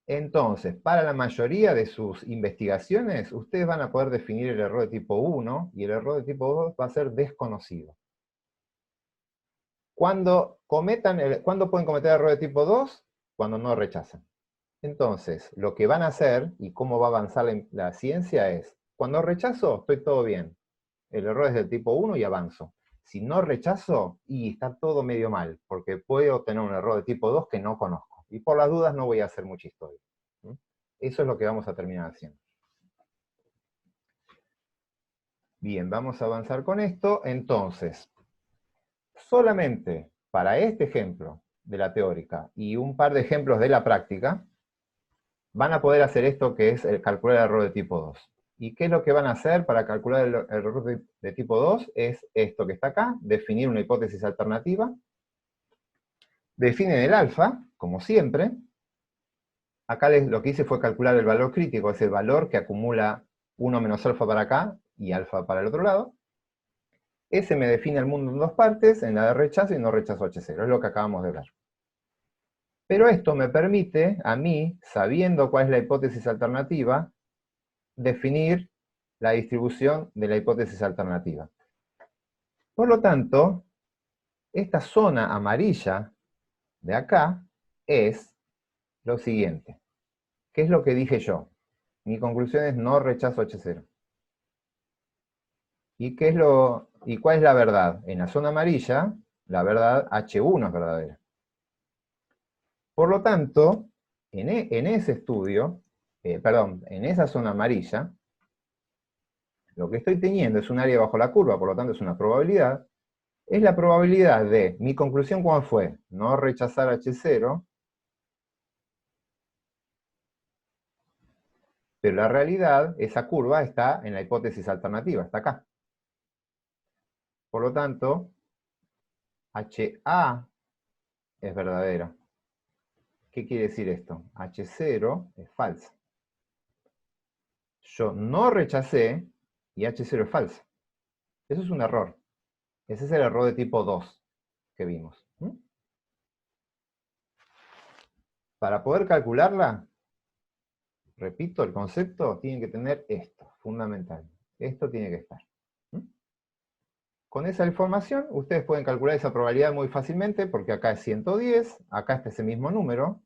Entonces, para la mayoría de sus investigaciones, ustedes van a poder definir el error de tipo 1 y el error de tipo 2 va a ser desconocido. ¿Cuándo pueden cometer error de tipo 2? Cuando no rechazan. Entonces, lo que van a hacer y cómo va a avanzar la ciencia es, cuando rechazo, estoy todo bien. El error es del tipo 1 y avanzo. Si no rechazo, y está todo medio mal, porque puedo tener un error de tipo 2 que no conozco. Y por las dudas no voy a hacer mucha historia. Eso es lo que vamos a terminar haciendo. Bien, vamos a avanzar con esto. Entonces, solamente para este ejemplo de la teórica y un par de ejemplos de la práctica, van a poder hacer esto que es el calcular el error de tipo 2. ¿Y qué es lo que van a hacer para calcular el error de tipo 2? Es esto que está acá, definir una hipótesis alternativa. Definen el alfa, como siempre. Acá lo que hice fue calcular el valor crítico, es el valor que acumula 1 menos alfa para acá y alfa para el otro lado. Ese me define el mundo en dos partes, en la de rechazo y no rechazo H0, es lo que acabamos de ver. Pero esto me permite, a mí, sabiendo cuál es la hipótesis alternativa, definir la distribución de la hipótesis alternativa. Por lo tanto, esta zona amarilla de acá es lo siguiente. ¿Qué es lo que dije yo? Mi conclusión es no rechazo H0. ¿Y cuál es la verdad? En la zona amarilla, la verdad H1 es verdadera. Por lo tanto, en ese estudio, en esa zona amarilla, lo que estoy teniendo es un área bajo la curva, por lo tanto es una probabilidad. Es la probabilidad de, mi conclusión ¿cuál fue? No rechazar H0, pero la realidad, esa curva está en la hipótesis alternativa, está acá. Por lo tanto, HA es verdadera. ¿Qué quiere decir esto? H0 es falsa. Yo no rechacé y H0 es falsa. Eso es un error. Ese es el error de tipo 2 que vimos. Para poder calcularla, repito, el concepto tiene que tener esto, fundamental. Esto tiene que estar. Con esa información, ustedes pueden calcular esa probabilidad muy fácilmente, porque acá es 110, acá está ese mismo número,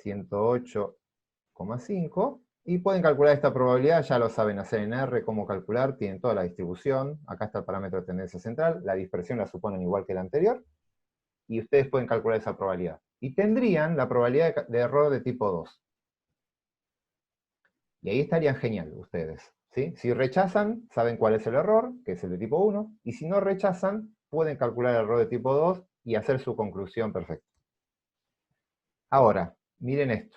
108,5, y pueden calcular esta probabilidad, ya lo saben hacer en R, cómo calcular, tienen toda la distribución, acá está el parámetro de tendencia central, la dispersión la suponen igual que la anterior, y ustedes pueden calcular esa probabilidad. Y tendrían la probabilidad de error de tipo 2. Y ahí estarían genial ustedes. ¿Sí? Si rechazan, saben cuál es el error, que es el de tipo 1, y si no rechazan, pueden calcular el error de tipo 2 y hacer su conclusión perfecta. Ahora, miren esto.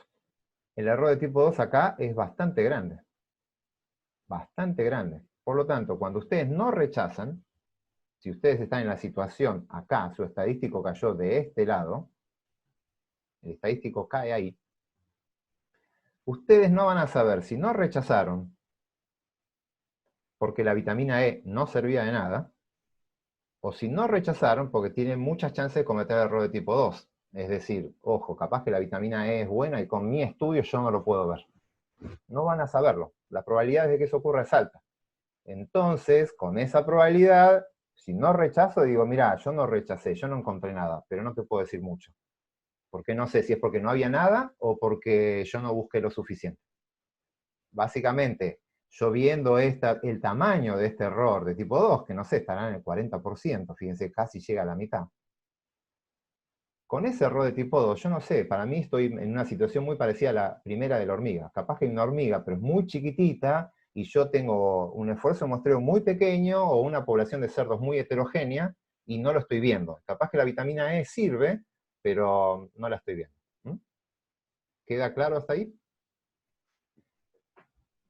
El error de tipo 2 acá es bastante grande. Bastante grande. Por lo tanto, cuando ustedes no rechazan, si ustedes están en la situación acá, su estadístico cayó de este lado, el estadístico cae ahí, ustedes no van a saber si no rechazaron porque la vitamina E no servía de nada, o si no rechazaron porque tienen muchas chances de cometer error de tipo 2. Es decir, ojo, capaz que la vitamina E es buena y con mi estudio yo no lo puedo ver. No van a saberlo. La probabilidad de que eso ocurra es alta. Entonces, con esa probabilidad, si no rechazo, digo, mira, yo no rechacé, yo no encontré nada, pero no te puedo decir mucho. Porque no sé si es porque no había nada o porque yo no busqué lo suficiente. Básicamente, yo viendo el tamaño de este error de tipo 2, que no sé, estará en el 40%, fíjense, casi llega a la mitad. Con ese error de tipo 2, yo no sé, para mí estoy en una situación muy parecida a la primera de la hormiga. Capaz que hay una hormiga, pero es muy chiquitita, y yo tengo un esfuerzo de muestreo muy pequeño, o una población de cerdos muy heterogénea, y no lo estoy viendo. Capaz que la vitamina E sirve, pero no la estoy viendo. ¿Queda claro hasta ahí?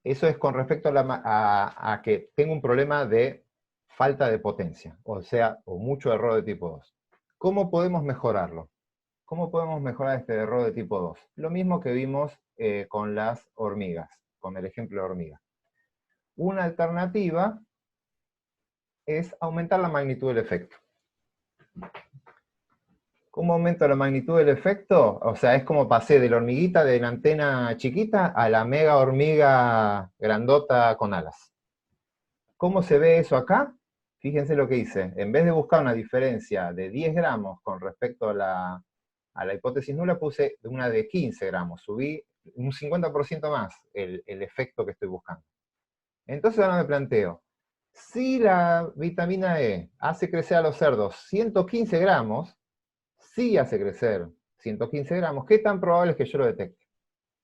Eso es con respecto a que tengo un problema de falta de potencia, o sea, o mucho error de tipo 2. ¿Cómo podemos mejorarlo? ¿Cómo podemos mejorar este error de tipo 2? Lo mismo que vimos con las hormigas, con el ejemplo de hormiga. Una alternativa es aumentar la magnitud del efecto. ¿Cómo aumento la magnitud del efecto? O sea, es como pasé de la hormiguita de la antena chiquita a la mega hormiga grandota con alas. ¿Cómo se ve eso acá? Fíjense lo que hice. En vez de buscar una diferencia de 10 gramos con respecto a la hipótesis nula, puse una de 15 gramos. Subí un 50% más el efecto que estoy buscando. Entonces ahora me planteo, si la vitamina E hace crecer a los cerdos 115 gramos, sí hace crecer 115 gramos, ¿qué tan probable es que yo lo detecte?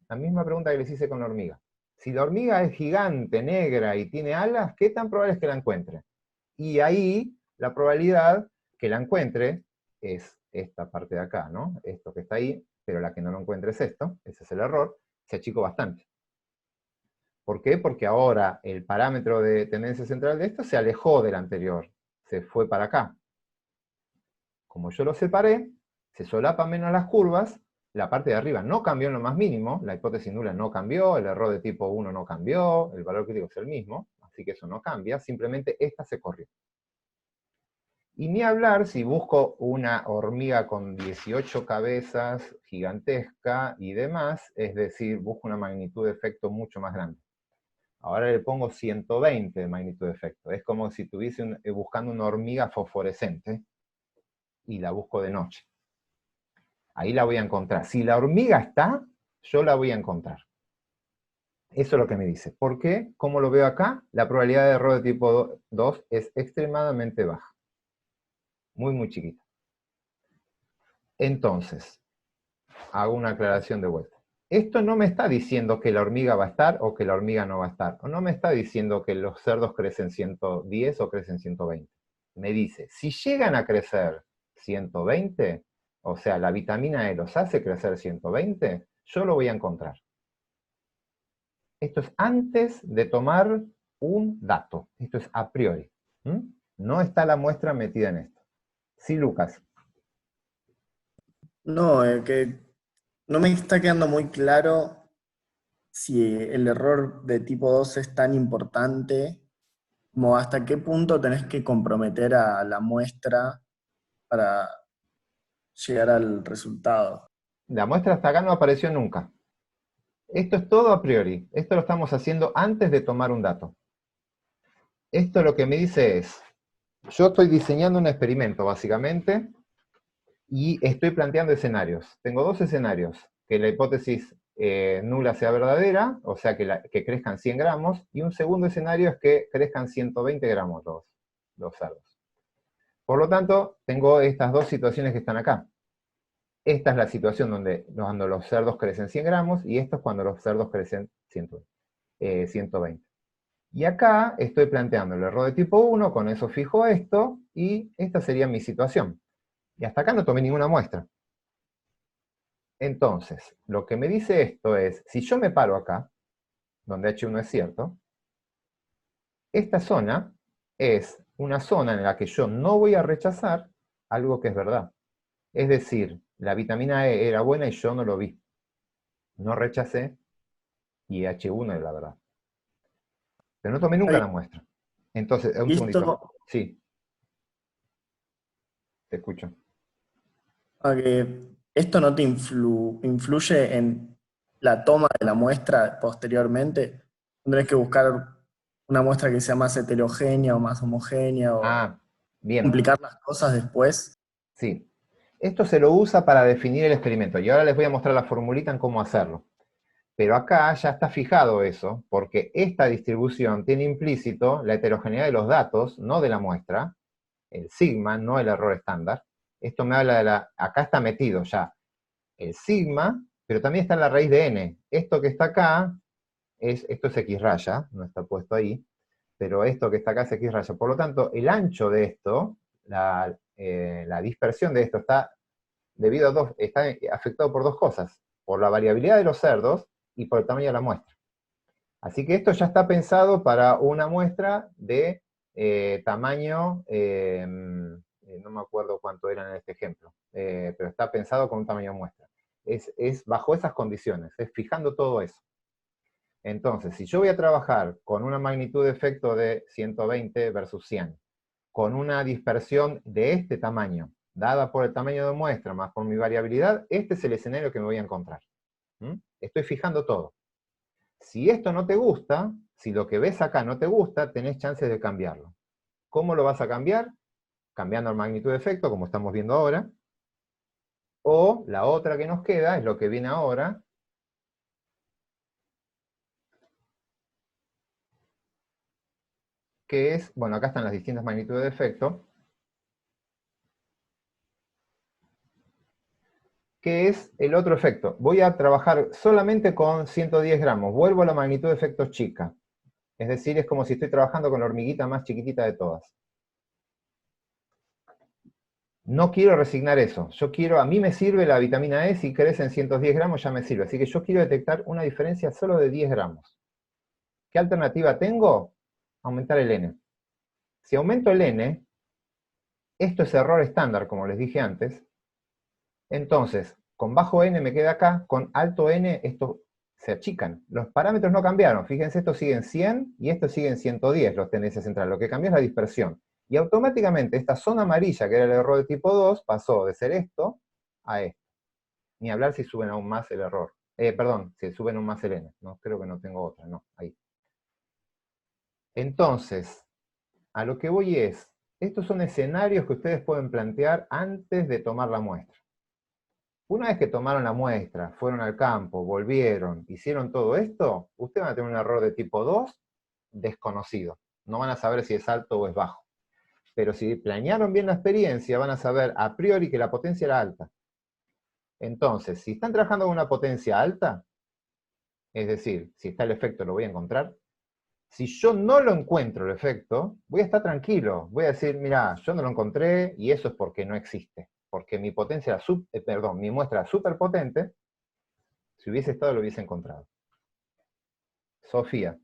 La misma pregunta que les hice con la hormiga. Si la hormiga es gigante, negra y tiene alas, ¿qué tan probable es que la encuentre? Y ahí la probabilidad que la encuentre es esta parte de acá, ¿no? Esto que está ahí, pero la que no lo encuentre es esto, ese es el error, se achicó bastante. ¿Por qué? Porque ahora el parámetro de tendencia central de esto se alejó del anterior, se fue para acá. Como yo lo separé, se solapan menos las curvas, la parte de arriba no cambió en lo más mínimo, la hipótesis nula no cambió, el error de tipo 1 no cambió, el valor crítico es el mismo, así que eso no cambia, simplemente esta se corrió. Y ni hablar si busco una hormiga con 18 cabezas, gigantesca y demás, es decir, busco una magnitud de efecto mucho más grande. Ahora le pongo 120 de magnitud de efecto. Es como si estuviese buscando una hormiga fosforescente y la busco de noche. Ahí la voy a encontrar. Si la hormiga está, yo la voy a encontrar. Eso es lo que me dice. ¿Por qué? Como lo veo acá, la probabilidad de error de tipo 2 es extremadamente baja. muy, muy chiquita. Entonces, hago una aclaración de vuelta. Esto no me está diciendo que la hormiga va a estar o que la hormiga no va a estar. O no me está diciendo que los cerdos crecen 110 o crecen 120. Me dice, si llegan a crecer 120, o sea, la vitamina E los hace crecer 120, yo lo voy a encontrar. Esto es antes de tomar un dato. Esto es a priori. No está la muestra metida en esto. Sí, Lucas. No, que no me está quedando muy claro si el error de tipo 2 es tan importante como hasta qué punto tenés que comprometer a la muestra para llegar al resultado. La muestra hasta acá no apareció nunca. Esto es todo a priori. Esto lo estamos haciendo antes de tomar un dato. Esto lo que me dice es, yo estoy diseñando un experimento, básicamente, y estoy planteando escenarios. Tengo dos escenarios, que la hipótesis nula sea verdadera, o sea, que crezcan 100 gramos, y un segundo escenario es que crezcan 120 gramos los cerdos. Por lo tanto, tengo estas dos situaciones que están acá. Esta es la situación cuando los cerdos crecen 100 gramos, y esto es cuando los cerdos crecen 120. Y acá estoy planteando el error de tipo 1, con eso fijo esto, y esta sería mi situación. Y hasta acá no tomé ninguna muestra. Entonces, lo que me dice esto es, si yo me paro acá, donde H1 es cierto, esta zona es una zona en la que yo no voy a rechazar algo que es verdad. Es decir, la vitamina E era buena y yo no lo vi. No rechacé y H1 es la verdad. Pero no tomé nunca la muestra. Entonces, un segundito. Sí. Te escucho. ¿Esto no te influye en la toma de la muestra posteriormente? ¿Tendrás que buscar una muestra que sea más heterogénea o más homogénea o bien. complicar las cosas después? Sí. Esto se lo usa para definir el experimento. Y ahora les voy a mostrar la formulita en cómo hacerlo. Pero acá ya está fijado eso, porque esta distribución tiene implícito la heterogeneidad de los datos, no de la muestra, el sigma, no el error estándar. Esto me habla de acá está metido ya el sigma, pero también está en la raíz de n. Esto que está acá, esto es x raya, no está puesto ahí, pero esto que está acá es x raya. Por lo tanto, el ancho de esto, la dispersión de esto está afectado por dos cosas, por la variabilidad de los cerdos y por el tamaño de la muestra. Así que esto ya está pensado para una muestra de tamaño, no me acuerdo cuánto era en este ejemplo, pero está pensado con un tamaño de muestra. Es bajo esas condiciones, es fijando todo eso. Entonces, si yo voy a trabajar con una magnitud de efecto de 120 versus 100, con una dispersión de este tamaño, dada por el tamaño de muestra más por mi variabilidad, este es el escenario que me voy a encontrar. Estoy fijando todo. Si esto no te gusta, si lo que ves acá no te gusta, tenés chances de cambiarlo. ¿Cómo lo vas a cambiar? Cambiando la magnitud de efecto, como estamos viendo ahora. O la otra que nos queda, es lo que viene ahora, que es, bueno, acá están las distintas magnitudes de efecto, que es el otro efecto. Voy a trabajar solamente con 110 gramos, vuelvo a la magnitud de efecto chica. Es decir, es como si estoy trabajando con la hormiguita más chiquitita de todas. No quiero resignar eso. A mí me sirve la vitamina E, si crece en 110 gramos ya me sirve. Así que yo quiero detectar una diferencia solo de 10 gramos. ¿Qué alternativa tengo? Aumentar el N. Si aumento el N, esto es error estándar, como les dije antes. Entonces, con bajo N me queda acá, con alto N esto se achican. Los parámetros no cambiaron. Fíjense, estos siguen 100 y estos siguen 110, los tendencias centrales. Lo que cambió es la dispersión. Y automáticamente esta zona amarilla, que era el error de tipo 2, pasó de ser esto a esto. Ni hablar si suben aún más el error. Perdón, si suben aún más el N. No, creo que no tengo otra, no, ahí. Entonces, a lo que voy es, estos son escenarios que ustedes pueden plantear antes de tomar la muestra. Una vez que tomaron la muestra, fueron al campo, volvieron, hicieron todo esto, ustedes van a tener un error de tipo 2 desconocido. No van a saber si es alto o es bajo. Pero si planearon bien la experiencia, van a saber a priori que la potencia era alta. Entonces, si están trabajando con una potencia alta, es decir, si está el efecto lo voy a encontrar. Si yo no lo encuentro el efecto, voy a estar tranquilo. Voy a decir, mira, yo no lo encontré y eso es porque no existe. Porque mi potencia era mi muestra era súper potente. Si hubiese estado, lo hubiese encontrado. Sofía.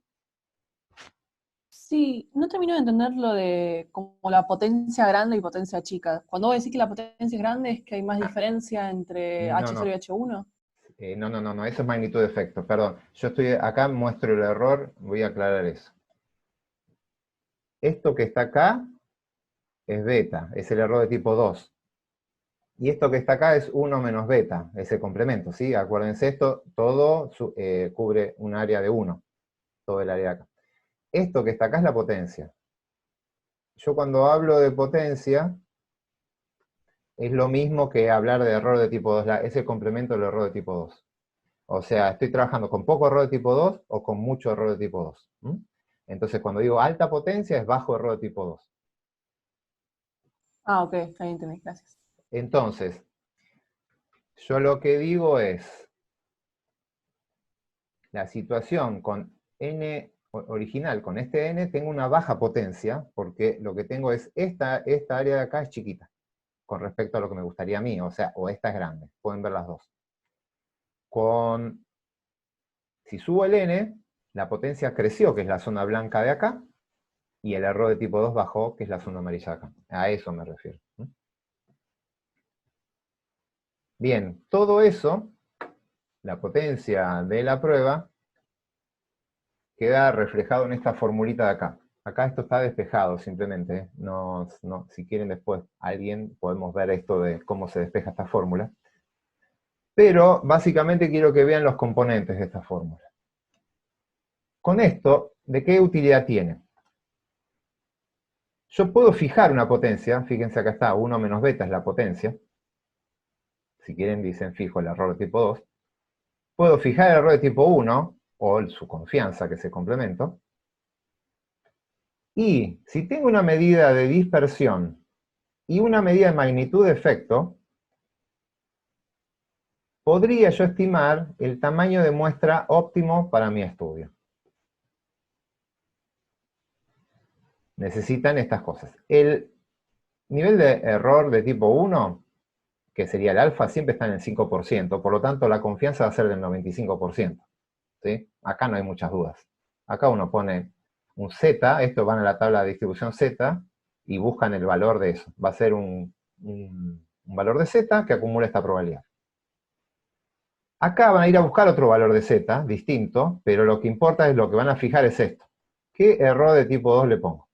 Sí, no termino de entender lo de como la potencia grande y potencia chica. Cuando vos decís que la potencia es grande, ¿es que hay más diferencia entre No, H0 y H1? No, eso es magnitud de efecto, perdón. Yo estoy acá, muestro el error, voy a aclarar eso. Esto que está acá es beta, es el error de tipo 2. Y esto que está acá es 1 menos beta, es el complemento, ¿sí? Acuérdense esto, todo cubre un área de 1, todo el área de acá. Esto que está acá es la potencia. Yo cuando hablo de potencia, es lo mismo que hablar de error de tipo 2, es el complemento del error de tipo 2. O sea, estoy trabajando con poco error de tipo 2 o con mucho error de tipo 2. Entonces, cuando digo alta potencia, es bajo error de tipo 2. Ah, ok, ahí entendí, gracias. Entonces, yo lo que digo es, la situación con n original, con este n, tengo una baja potencia, porque lo que tengo es, esta área de acá es chiquita, con respecto a lo que me gustaría a mí, o sea, o esta es grande, pueden ver las dos. Si subo el n, la potencia creció, que es la zona blanca de acá, y el error de tipo 2 bajó, que es la zona amarilla de acá. A eso me refiero. Bien, todo eso, la potencia de la prueba, queda reflejado en esta formulita de acá. Acá esto está despejado simplemente. Si quieren después alguien, podemos ver esto de cómo se despeja esta fórmula. Pero básicamente quiero que vean los componentes de esta fórmula. Con esto, ¿de qué utilidad tiene? Yo puedo fijar una potencia, fíjense acá está, 1 menos beta es la potencia. Si quieren dicen fijo el error de tipo 2. Puedo fijar el error de tipo 1, o su confianza, que es el complemento. Y si tengo una medida de dispersión y una medida de magnitud de efecto, podría yo estimar el tamaño de muestra óptimo para mi estudio. Necesitan estas cosas. El nivel de error de tipo 1, que sería el alfa, siempre está en el 5%, por lo tanto la confianza va a ser del 95%. ¿Sí? Acá no hay muchas dudas. Acá uno pone un Z, esto van a la tabla de distribución Z, y buscan el valor de eso. Va a ser un valor de Z que acumula esta probabilidad. Acá van a ir a buscar otro valor de Z, distinto, pero lo que importa es lo que van a fijar es esto. ¿Qué error de tipo 2 le pongo?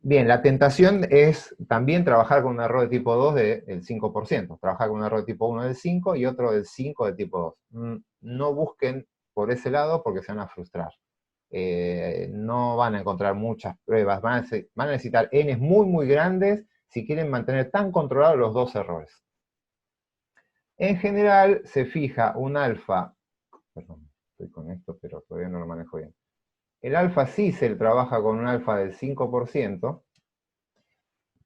Bien, la tentación es también trabajar con un error de tipo 2 del 5%. Trabajar con un error de tipo 1 del 5 y otro del 5 de tipo 2. No busquen por ese lado porque se van a frustrar. No van a encontrar muchas pruebas. Van a necesitar n's muy, muy grandes si quieren mantener tan controlados los dos errores. En general, se fija un alfa, perdón, estoy con esto, pero todavía no lo manejo bien. El alfa sí se trabaja con un alfa del 5%,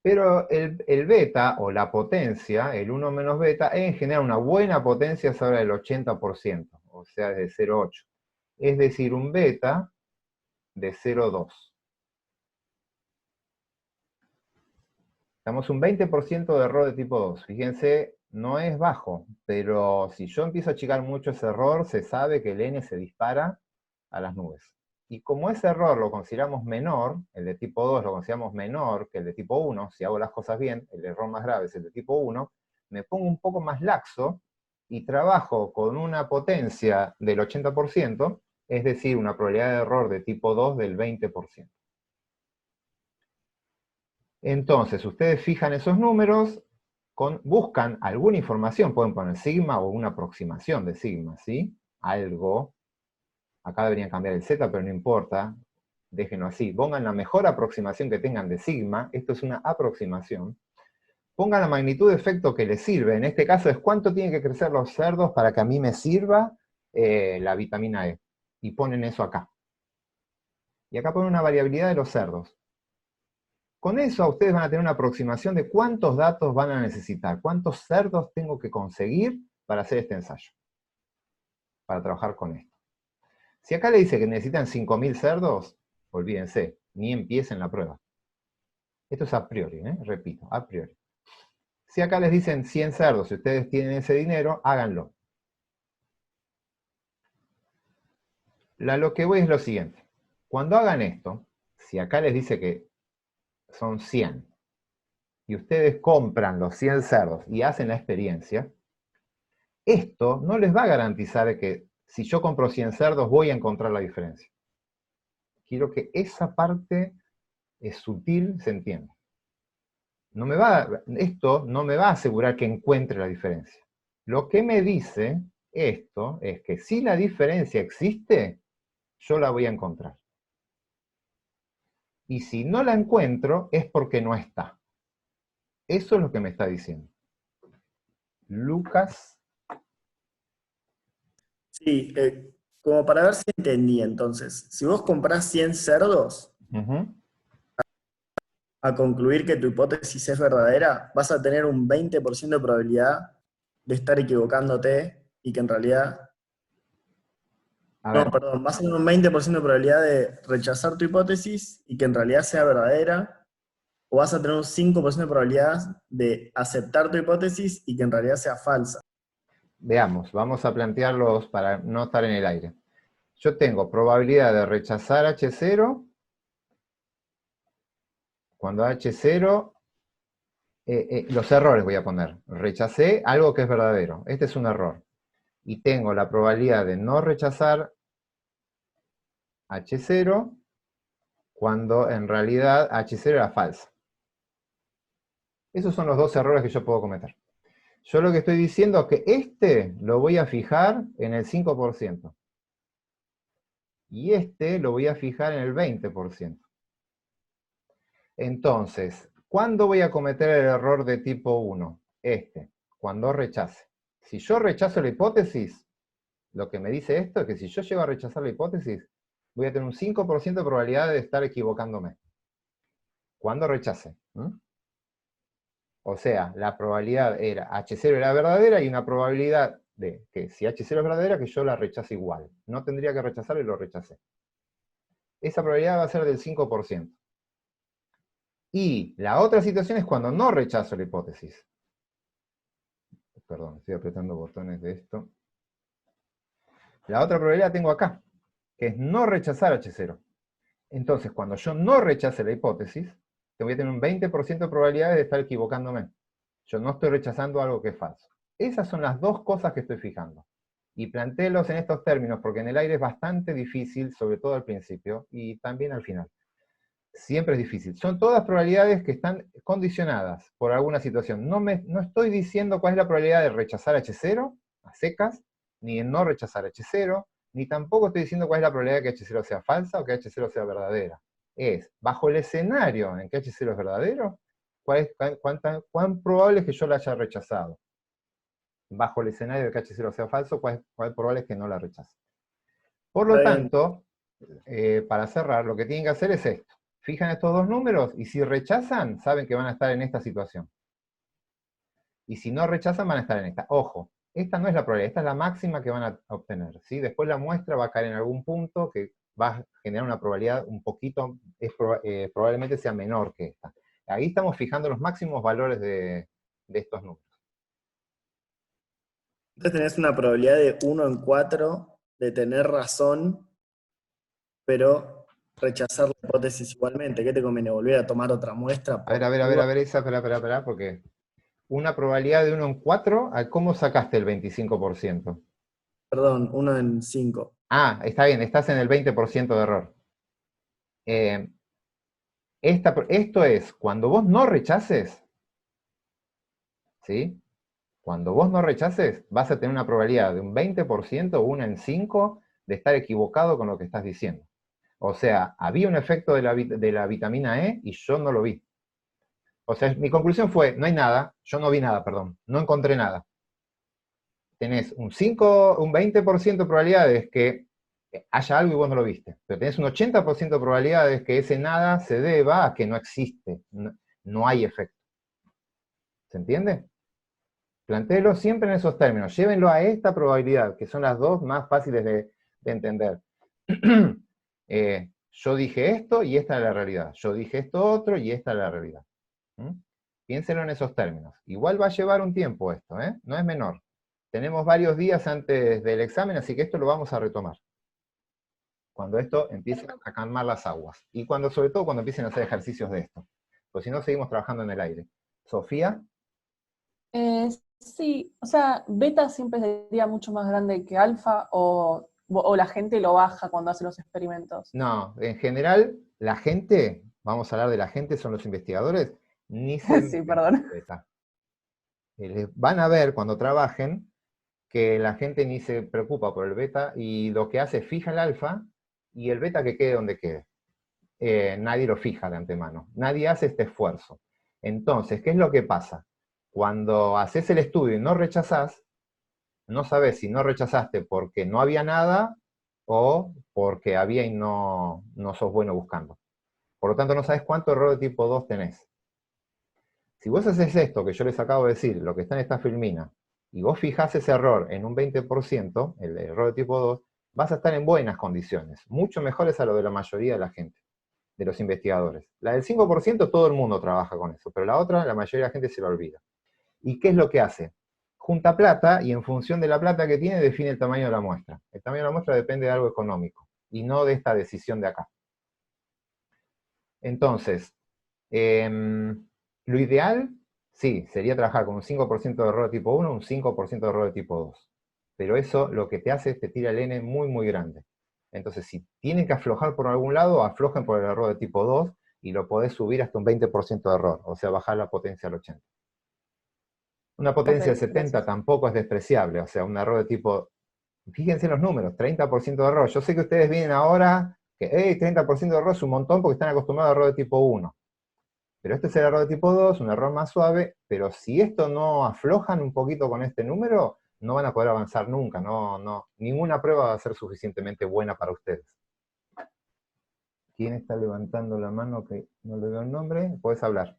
pero el beta, o la potencia, el 1 menos beta, en general una buena potencia sobre el 80%, o sea, es de 0,8. Es decir, un beta de 0,2. Estamos un 20% de error de tipo 2. Fíjense, no es bajo, pero si yo empiezo a achicar mucho ese error, se sabe que el n se dispara a las nubes. Y como ese error lo consideramos menor, el de tipo 2 lo consideramos menor que el de tipo 1, si hago las cosas bien, el error más grave es el de tipo 1, me pongo un poco más laxo y trabajo con una potencia del 80%, es decir, una probabilidad de error de tipo 2 del 20%. Entonces, ustedes fijan esos números, buscan alguna información, pueden poner sigma o una aproximación de sigma, ¿sí? Algo. Acá deberían cambiar el z, pero no importa. Déjenlo así. Pongan la mejor aproximación que tengan de sigma. Esto es una aproximación. Pongan la magnitud de efecto que les sirve. En este caso es cuánto tienen que crecer los cerdos para que a mí me sirva la vitamina E. Y ponen eso acá. Y acá ponen una variabilidad de los cerdos. Con eso ustedes van a tener una aproximación de cuántos datos van a necesitar, cuántos cerdos tengo que conseguir para hacer este ensayo, para trabajar con esto. Si acá le dice que necesitan 5.000 cerdos, olvídense, ni empiecen la prueba. Esto es a priori, repito, a priori. Si acá les dicen 100 cerdos, si ustedes tienen ese dinero, háganlo. Lo que voy es lo siguiente. Cuando hagan esto, si acá les dice que son 100, y ustedes compran los 100 cerdos y hacen la experiencia, esto no les va a garantizar que si yo compro 100 cerdos voy a encontrar la diferencia. Quiero que esa parte sutil se entienda. Esto no me va a asegurar que encuentre la diferencia. Lo que me dice esto es que si la diferencia existe, yo la voy a encontrar. Y si no la encuentro, es porque no está. Eso es lo que me está diciendo. Lucas. Sí, como para ver si entendí entonces. Si vos comprás 100 cerdos, a concluir que tu hipótesis es verdadera, vas a tener un 20% de probabilidad de estar equivocándote y que en realidad... No, perdón, vas a tener un 20% de probabilidad de rechazar tu hipótesis y que en realidad sea verdadera, o vas a tener un 5% de probabilidad de aceptar tu hipótesis y que en realidad sea falsa. Veamos, vamos a plantearlos para no estar en el aire. Yo tengo probabilidad de rechazar H0, cuando H0, los errores voy a poner. Rechacé algo que es verdadero, este es un error. Y tengo la probabilidad de no rechazar H0, cuando en realidad H0 era falsa. Esos son los dos errores que yo puedo cometer. Yo lo que estoy diciendo es que este lo voy a fijar en el 5%. Y este lo voy a fijar en el 20%. Entonces, ¿cuándo voy a cometer el error de tipo 1? Cuando rechace. Si yo rechazo la hipótesis, lo que me dice esto es que si yo llego a rechazar la hipótesis, voy a tener un 5% de probabilidad de estar equivocándome. Cuando rechace. O sea, la probabilidad era, H0 era verdadera y una probabilidad de que si H0 es verdadera, que yo la rechace igual. No tendría que rechazar y lo rechacé. Esa probabilidad va a ser del 5%. Y la otra situación es cuando no rechazo la hipótesis. Perdón, estoy apretando botones de esto. La otra probabilidad la tengo acá, que es no rechazar H0. Entonces, cuando yo no rechace la hipótesis, voy a tener un 20% de probabilidades de estar equivocándome. Yo no estoy rechazando algo que es falso. Esas son las dos cosas que estoy fijando. Y plantéelos en estos términos, porque en el aire es bastante difícil, sobre todo al principio, y también al final. Siempre es difícil. Son todas probabilidades que están condicionadas por alguna situación. No estoy diciendo cuál es la probabilidad de rechazar H0 a secas, ni de no rechazar H0, ni tampoco estoy diciendo cuál es la probabilidad de que H0 sea falsa o que H0 sea verdadera. Es, bajo el escenario en que H0 es verdadero, cuán probable es que yo la haya rechazado. Bajo el escenario de que H0 sea falso, cuán probable es que no la rechace. Por lo tanto, para cerrar, lo que tienen que hacer es esto. Fijan estos dos números y si rechazan, saben que van a estar en esta situación. Y si no rechazan, van a estar en esta. Ojo, esta no es la probabilidad, esta es la máxima que van a obtener. ¿Sí? Después la muestra va a caer en algún punto que va a generar una probabilidad un poquito, probablemente sea menor que esta. Ahí estamos fijando los máximos valores de estos números. Entonces tenés una probabilidad de 1 en 4 de tener razón, pero rechazar la hipótesis igualmente. ¿Qué te conviene? ¿Volver a tomar otra muestra? A ver, espera, porque una probabilidad de 1 en 4, ¿cómo sacaste el 25%? Perdón, 1 en 5. Ah, está bien, estás en el 20% de error. Esto es, cuando vos no rechaces, ¿sí? Cuando vos no rechaces, vas a tener una probabilidad de un 20%, 1 en 5, de estar equivocado con lo que estás diciendo. O sea, había un efecto de la vitamina E y yo no lo vi. O sea, mi conclusión fue, no hay nada, yo no vi nada, perdón, no encontré nada. Tenés un 20% de probabilidades que haya algo y vos no lo viste. Pero tenés un 80% de probabilidades que ese nada se deba a que no existe, no hay efecto. ¿Se entiende? Plantéelo siempre en esos términos, llévenlo a esta probabilidad, que son las dos más fáciles de entender. Yo dije esto y esta es la realidad. Yo dije esto otro y esta es la realidad. Piénsenlo en esos términos. Igual va a llevar un tiempo esto, no es menor. Tenemos varios días antes del examen, así que esto lo vamos a retomar. Cuando esto empiece a calmar las aguas. Y sobre todo cuando empiecen a hacer ejercicios de esto. Porque si no, seguimos trabajando en el aire. Sofía. Sí, o sea, beta siempre sería mucho más grande que alfa o la gente lo baja cuando hace los experimentos. No, en general, la gente, vamos a hablar de la gente, son los investigadores, ni se Sí, meten perdón. con beta. Van a ver cuando trabajen que la gente ni se preocupa por el beta y lo que hace es fija el alfa y el beta que quede donde quede. Nadie lo fija de antemano, nadie hace este esfuerzo. Entonces, ¿qué es lo que pasa? Cuando haces el estudio y no rechazás, no sabes si no rechazaste porque no había nada o porque había y no sos bueno buscando. Por lo tanto, no sabes cuánto error de tipo 2 tenés. Si vos haces esto que yo les acabo de decir, lo que está en esta filmina, y vos fijás ese error en un 20%, el error de tipo 2, vas a estar en buenas condiciones, mucho mejores a lo de la mayoría de la gente, de los investigadores. La del 5% todo el mundo trabaja con eso, pero la otra, la mayoría de la gente se lo olvida. ¿Y qué es lo que hace? Junta plata y en función de la plata que tiene define el tamaño de la muestra. El tamaño de la muestra depende de algo económico y no de esta decisión de acá. Entonces, lo ideal, sí, sería trabajar con un 5% de error de tipo 1, un 5% de error de tipo 2. Pero eso lo que te hace es te tira el N muy, muy grande. Entonces, si tienen que aflojar por algún lado, aflojen por el error de tipo 2 y lo podés subir hasta un 20% de error, o sea, bajar la potencia al 80. Una potencia de 70 gracias. tampoco es despreciable, o sea, un error de tipo, fíjense en los números, 30% de error. Yo sé que ustedes vienen ahora que, 30% de error es un montón porque están acostumbrados a error de tipo 1. Pero este es el error de tipo 2, un error más suave, pero si esto no aflojan un poquito con este número, no van a poder avanzar nunca, ninguna prueba va a ser suficientemente buena para ustedes. ¿Quién está levantando la mano que no le veo el nombre? Puedes hablar.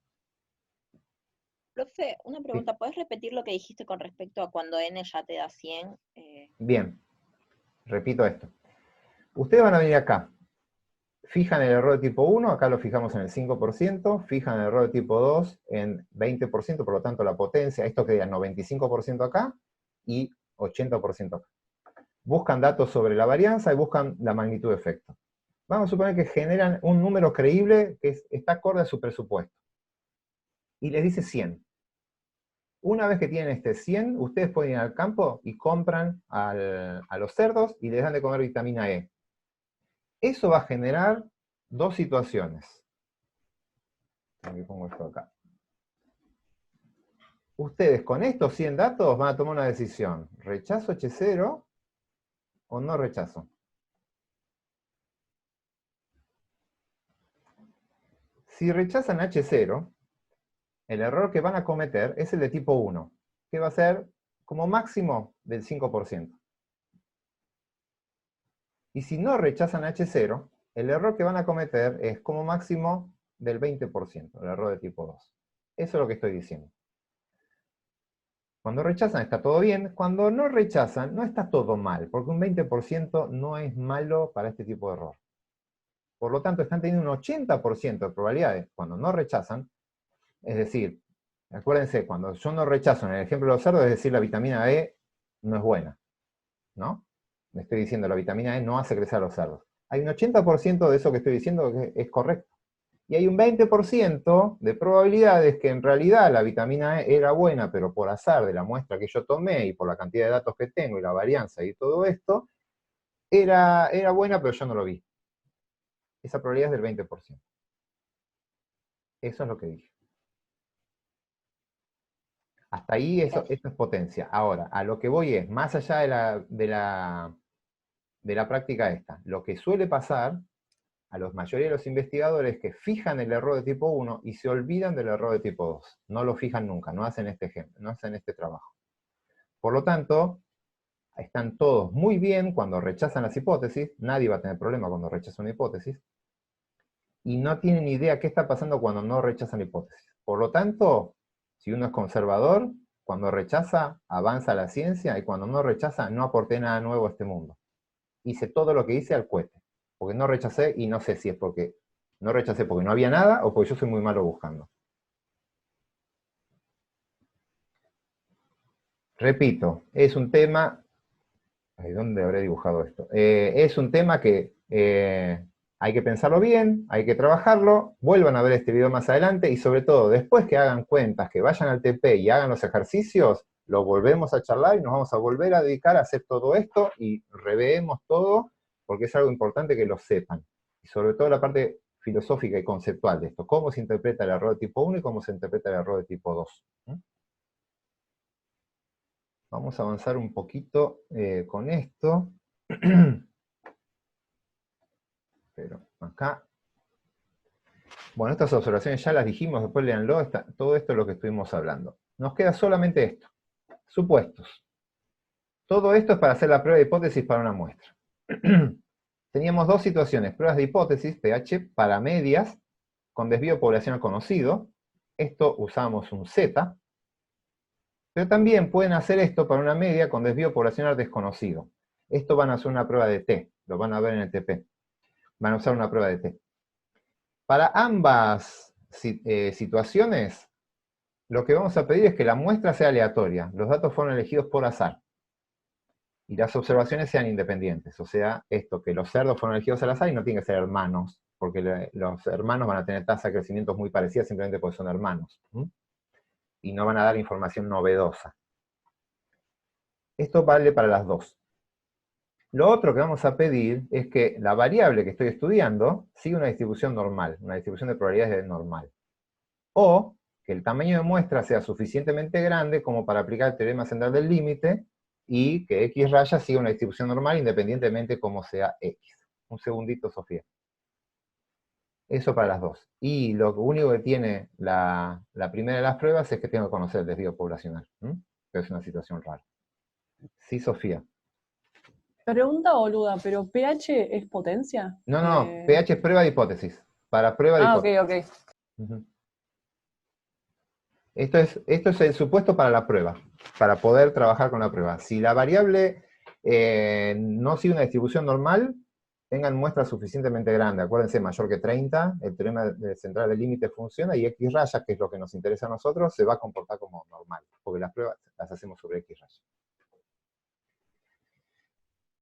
Profe, una pregunta, Sí. ¿puedes repetir lo que dijiste con respecto a cuando n ya te da 100? Bien, repito esto. Ustedes van a venir acá, fijan el error de tipo 1, acá lo fijamos en el 5%, fijan el error de tipo 2 en 20%, por lo tanto la potencia, esto queda 95% acá y 80% acá. Buscan datos sobre la varianza y buscan la magnitud de efecto. Vamos a suponer que generan un número creíble que está acorde a su presupuesto. Y les dice 100. Una vez que tienen este 100, ustedes pueden ir al campo y compran a los cerdos y les dan de comer vitamina E. Eso va a generar dos situaciones. Aquí pongo esto acá. Ustedes con estos 100 datos van a tomar una decisión. ¿Rechazo H0 o no rechazo? Si rechazan H0, el error que van a cometer es el de tipo 1, que va a ser como máximo del 5%. Y si no rechazan H0, el error que van a cometer es como máximo del 20%, el error de tipo 2. Eso es lo que estoy diciendo. Cuando rechazan está todo bien, cuando no rechazan no está todo mal, porque un 20% no es malo para este tipo de error. Por lo tanto, están teniendo un 80% de probabilidades cuando no rechazan. Es decir, acuérdense, cuando yo no rechazo en el ejemplo de los cerdos, es decir, la vitamina E no es buena, ¿no? Le estoy diciendo, la vitamina E no hace crecer a los cerdos. Hay un 80% de eso que estoy diciendo que es correcto. Y hay un 20% de probabilidades que en realidad la vitamina E era buena, pero por azar de la muestra que yo tomé y por la cantidad de datos que tengo y la varianza y todo esto, era buena, pero yo no lo vi. Esa probabilidad es del 20%. Eso es lo que dije. Hasta ahí eso es potencia. Ahora, a lo que voy es, más allá de la práctica esta, lo que suele pasar a la mayoría de los investigadores que fijan el error de tipo 1 y se olvidan del error de tipo 2. No lo fijan nunca, no hacen este ejemplo, no hacen este trabajo. Por lo tanto, están todos muy bien cuando rechazan las hipótesis, nadie va a tener problema cuando rechaza una hipótesis, y no tienen idea qué está pasando cuando no rechazan la hipótesis. Por lo tanto, si uno es conservador, cuando rechaza, avanza la ciencia, y cuando no rechaza, no aporté nada nuevo a este mundo. Hice todo lo que hice al cohete, porque no rechacé, y no sé si es porque no rechacé porque no había nada, o porque yo soy muy malo buscando. Repito, es un tema... ¿Dónde habré dibujado esto? Es un tema que hay que pensarlo bien, hay que trabajarlo, vuelvan a ver este video más adelante, y sobre todo, después que hagan cuentas, que vayan al TP y hagan los ejercicios, lo volvemos a charlar y nos vamos a volver a dedicar a hacer todo esto, y reveemos todo, porque es algo importante que lo sepan. Y sobre todo la parte filosófica y conceptual de esto, cómo se interpreta el error de tipo 1 y cómo se interpreta el error de tipo 2. Vamos a avanzar un poquito con esto. Pero acá. Bueno, estas observaciones ya las dijimos, después léanlo, todo esto es lo que estuvimos hablando. Nos queda solamente esto. Supuestos. Todo esto es para hacer la prueba de hipótesis para una muestra. Teníamos dos situaciones, pruebas de hipótesis, pH, para medias, con desvío poblacional conocido. Esto usamos un Z. Pero también pueden hacer esto para una media con desvío poblacional desconocido. Esto van a hacer una prueba de T, lo van a ver en el TP. Van a usar una prueba de T. Para ambas situaciones, lo que vamos a pedir es que la muestra sea aleatoria. Los datos fueron elegidos por azar. Y las observaciones sean independientes. O sea, esto, que los cerdos fueron elegidos al azar y no tienen que ser hermanos, porque los hermanos van a tener tasas de crecimiento muy parecidas simplemente porque son hermanos. Y no van a dar información novedosa. Esto vale para las dos. Lo otro que vamos a pedir es que la variable que estoy estudiando siga una distribución normal, una distribución de probabilidades normal. O que el tamaño de muestra sea suficientemente grande como para aplicar el teorema central del límite y que X raya siga una distribución normal independientemente como sea X. Un segundito, Sofía. Eso para las dos. Y lo único que tiene la primera de las pruebas es que tengo que conocer el desvío poblacional. Que es una situación rara. Sí, Sofía. Pregunta boluda, ¿pero pH es potencia? No, pH es prueba de hipótesis. Para prueba de hipótesis. Ok. Esto es el supuesto para la prueba, para poder trabajar con la prueba. Si la variable no sigue una distribución normal, tengan muestra suficientemente grande. Acuérdense, mayor que 30, el teorema central del límite funciona, y X raya, que es lo que nos interesa a nosotros, se va a comportar como normal, porque las pruebas las hacemos sobre X raya.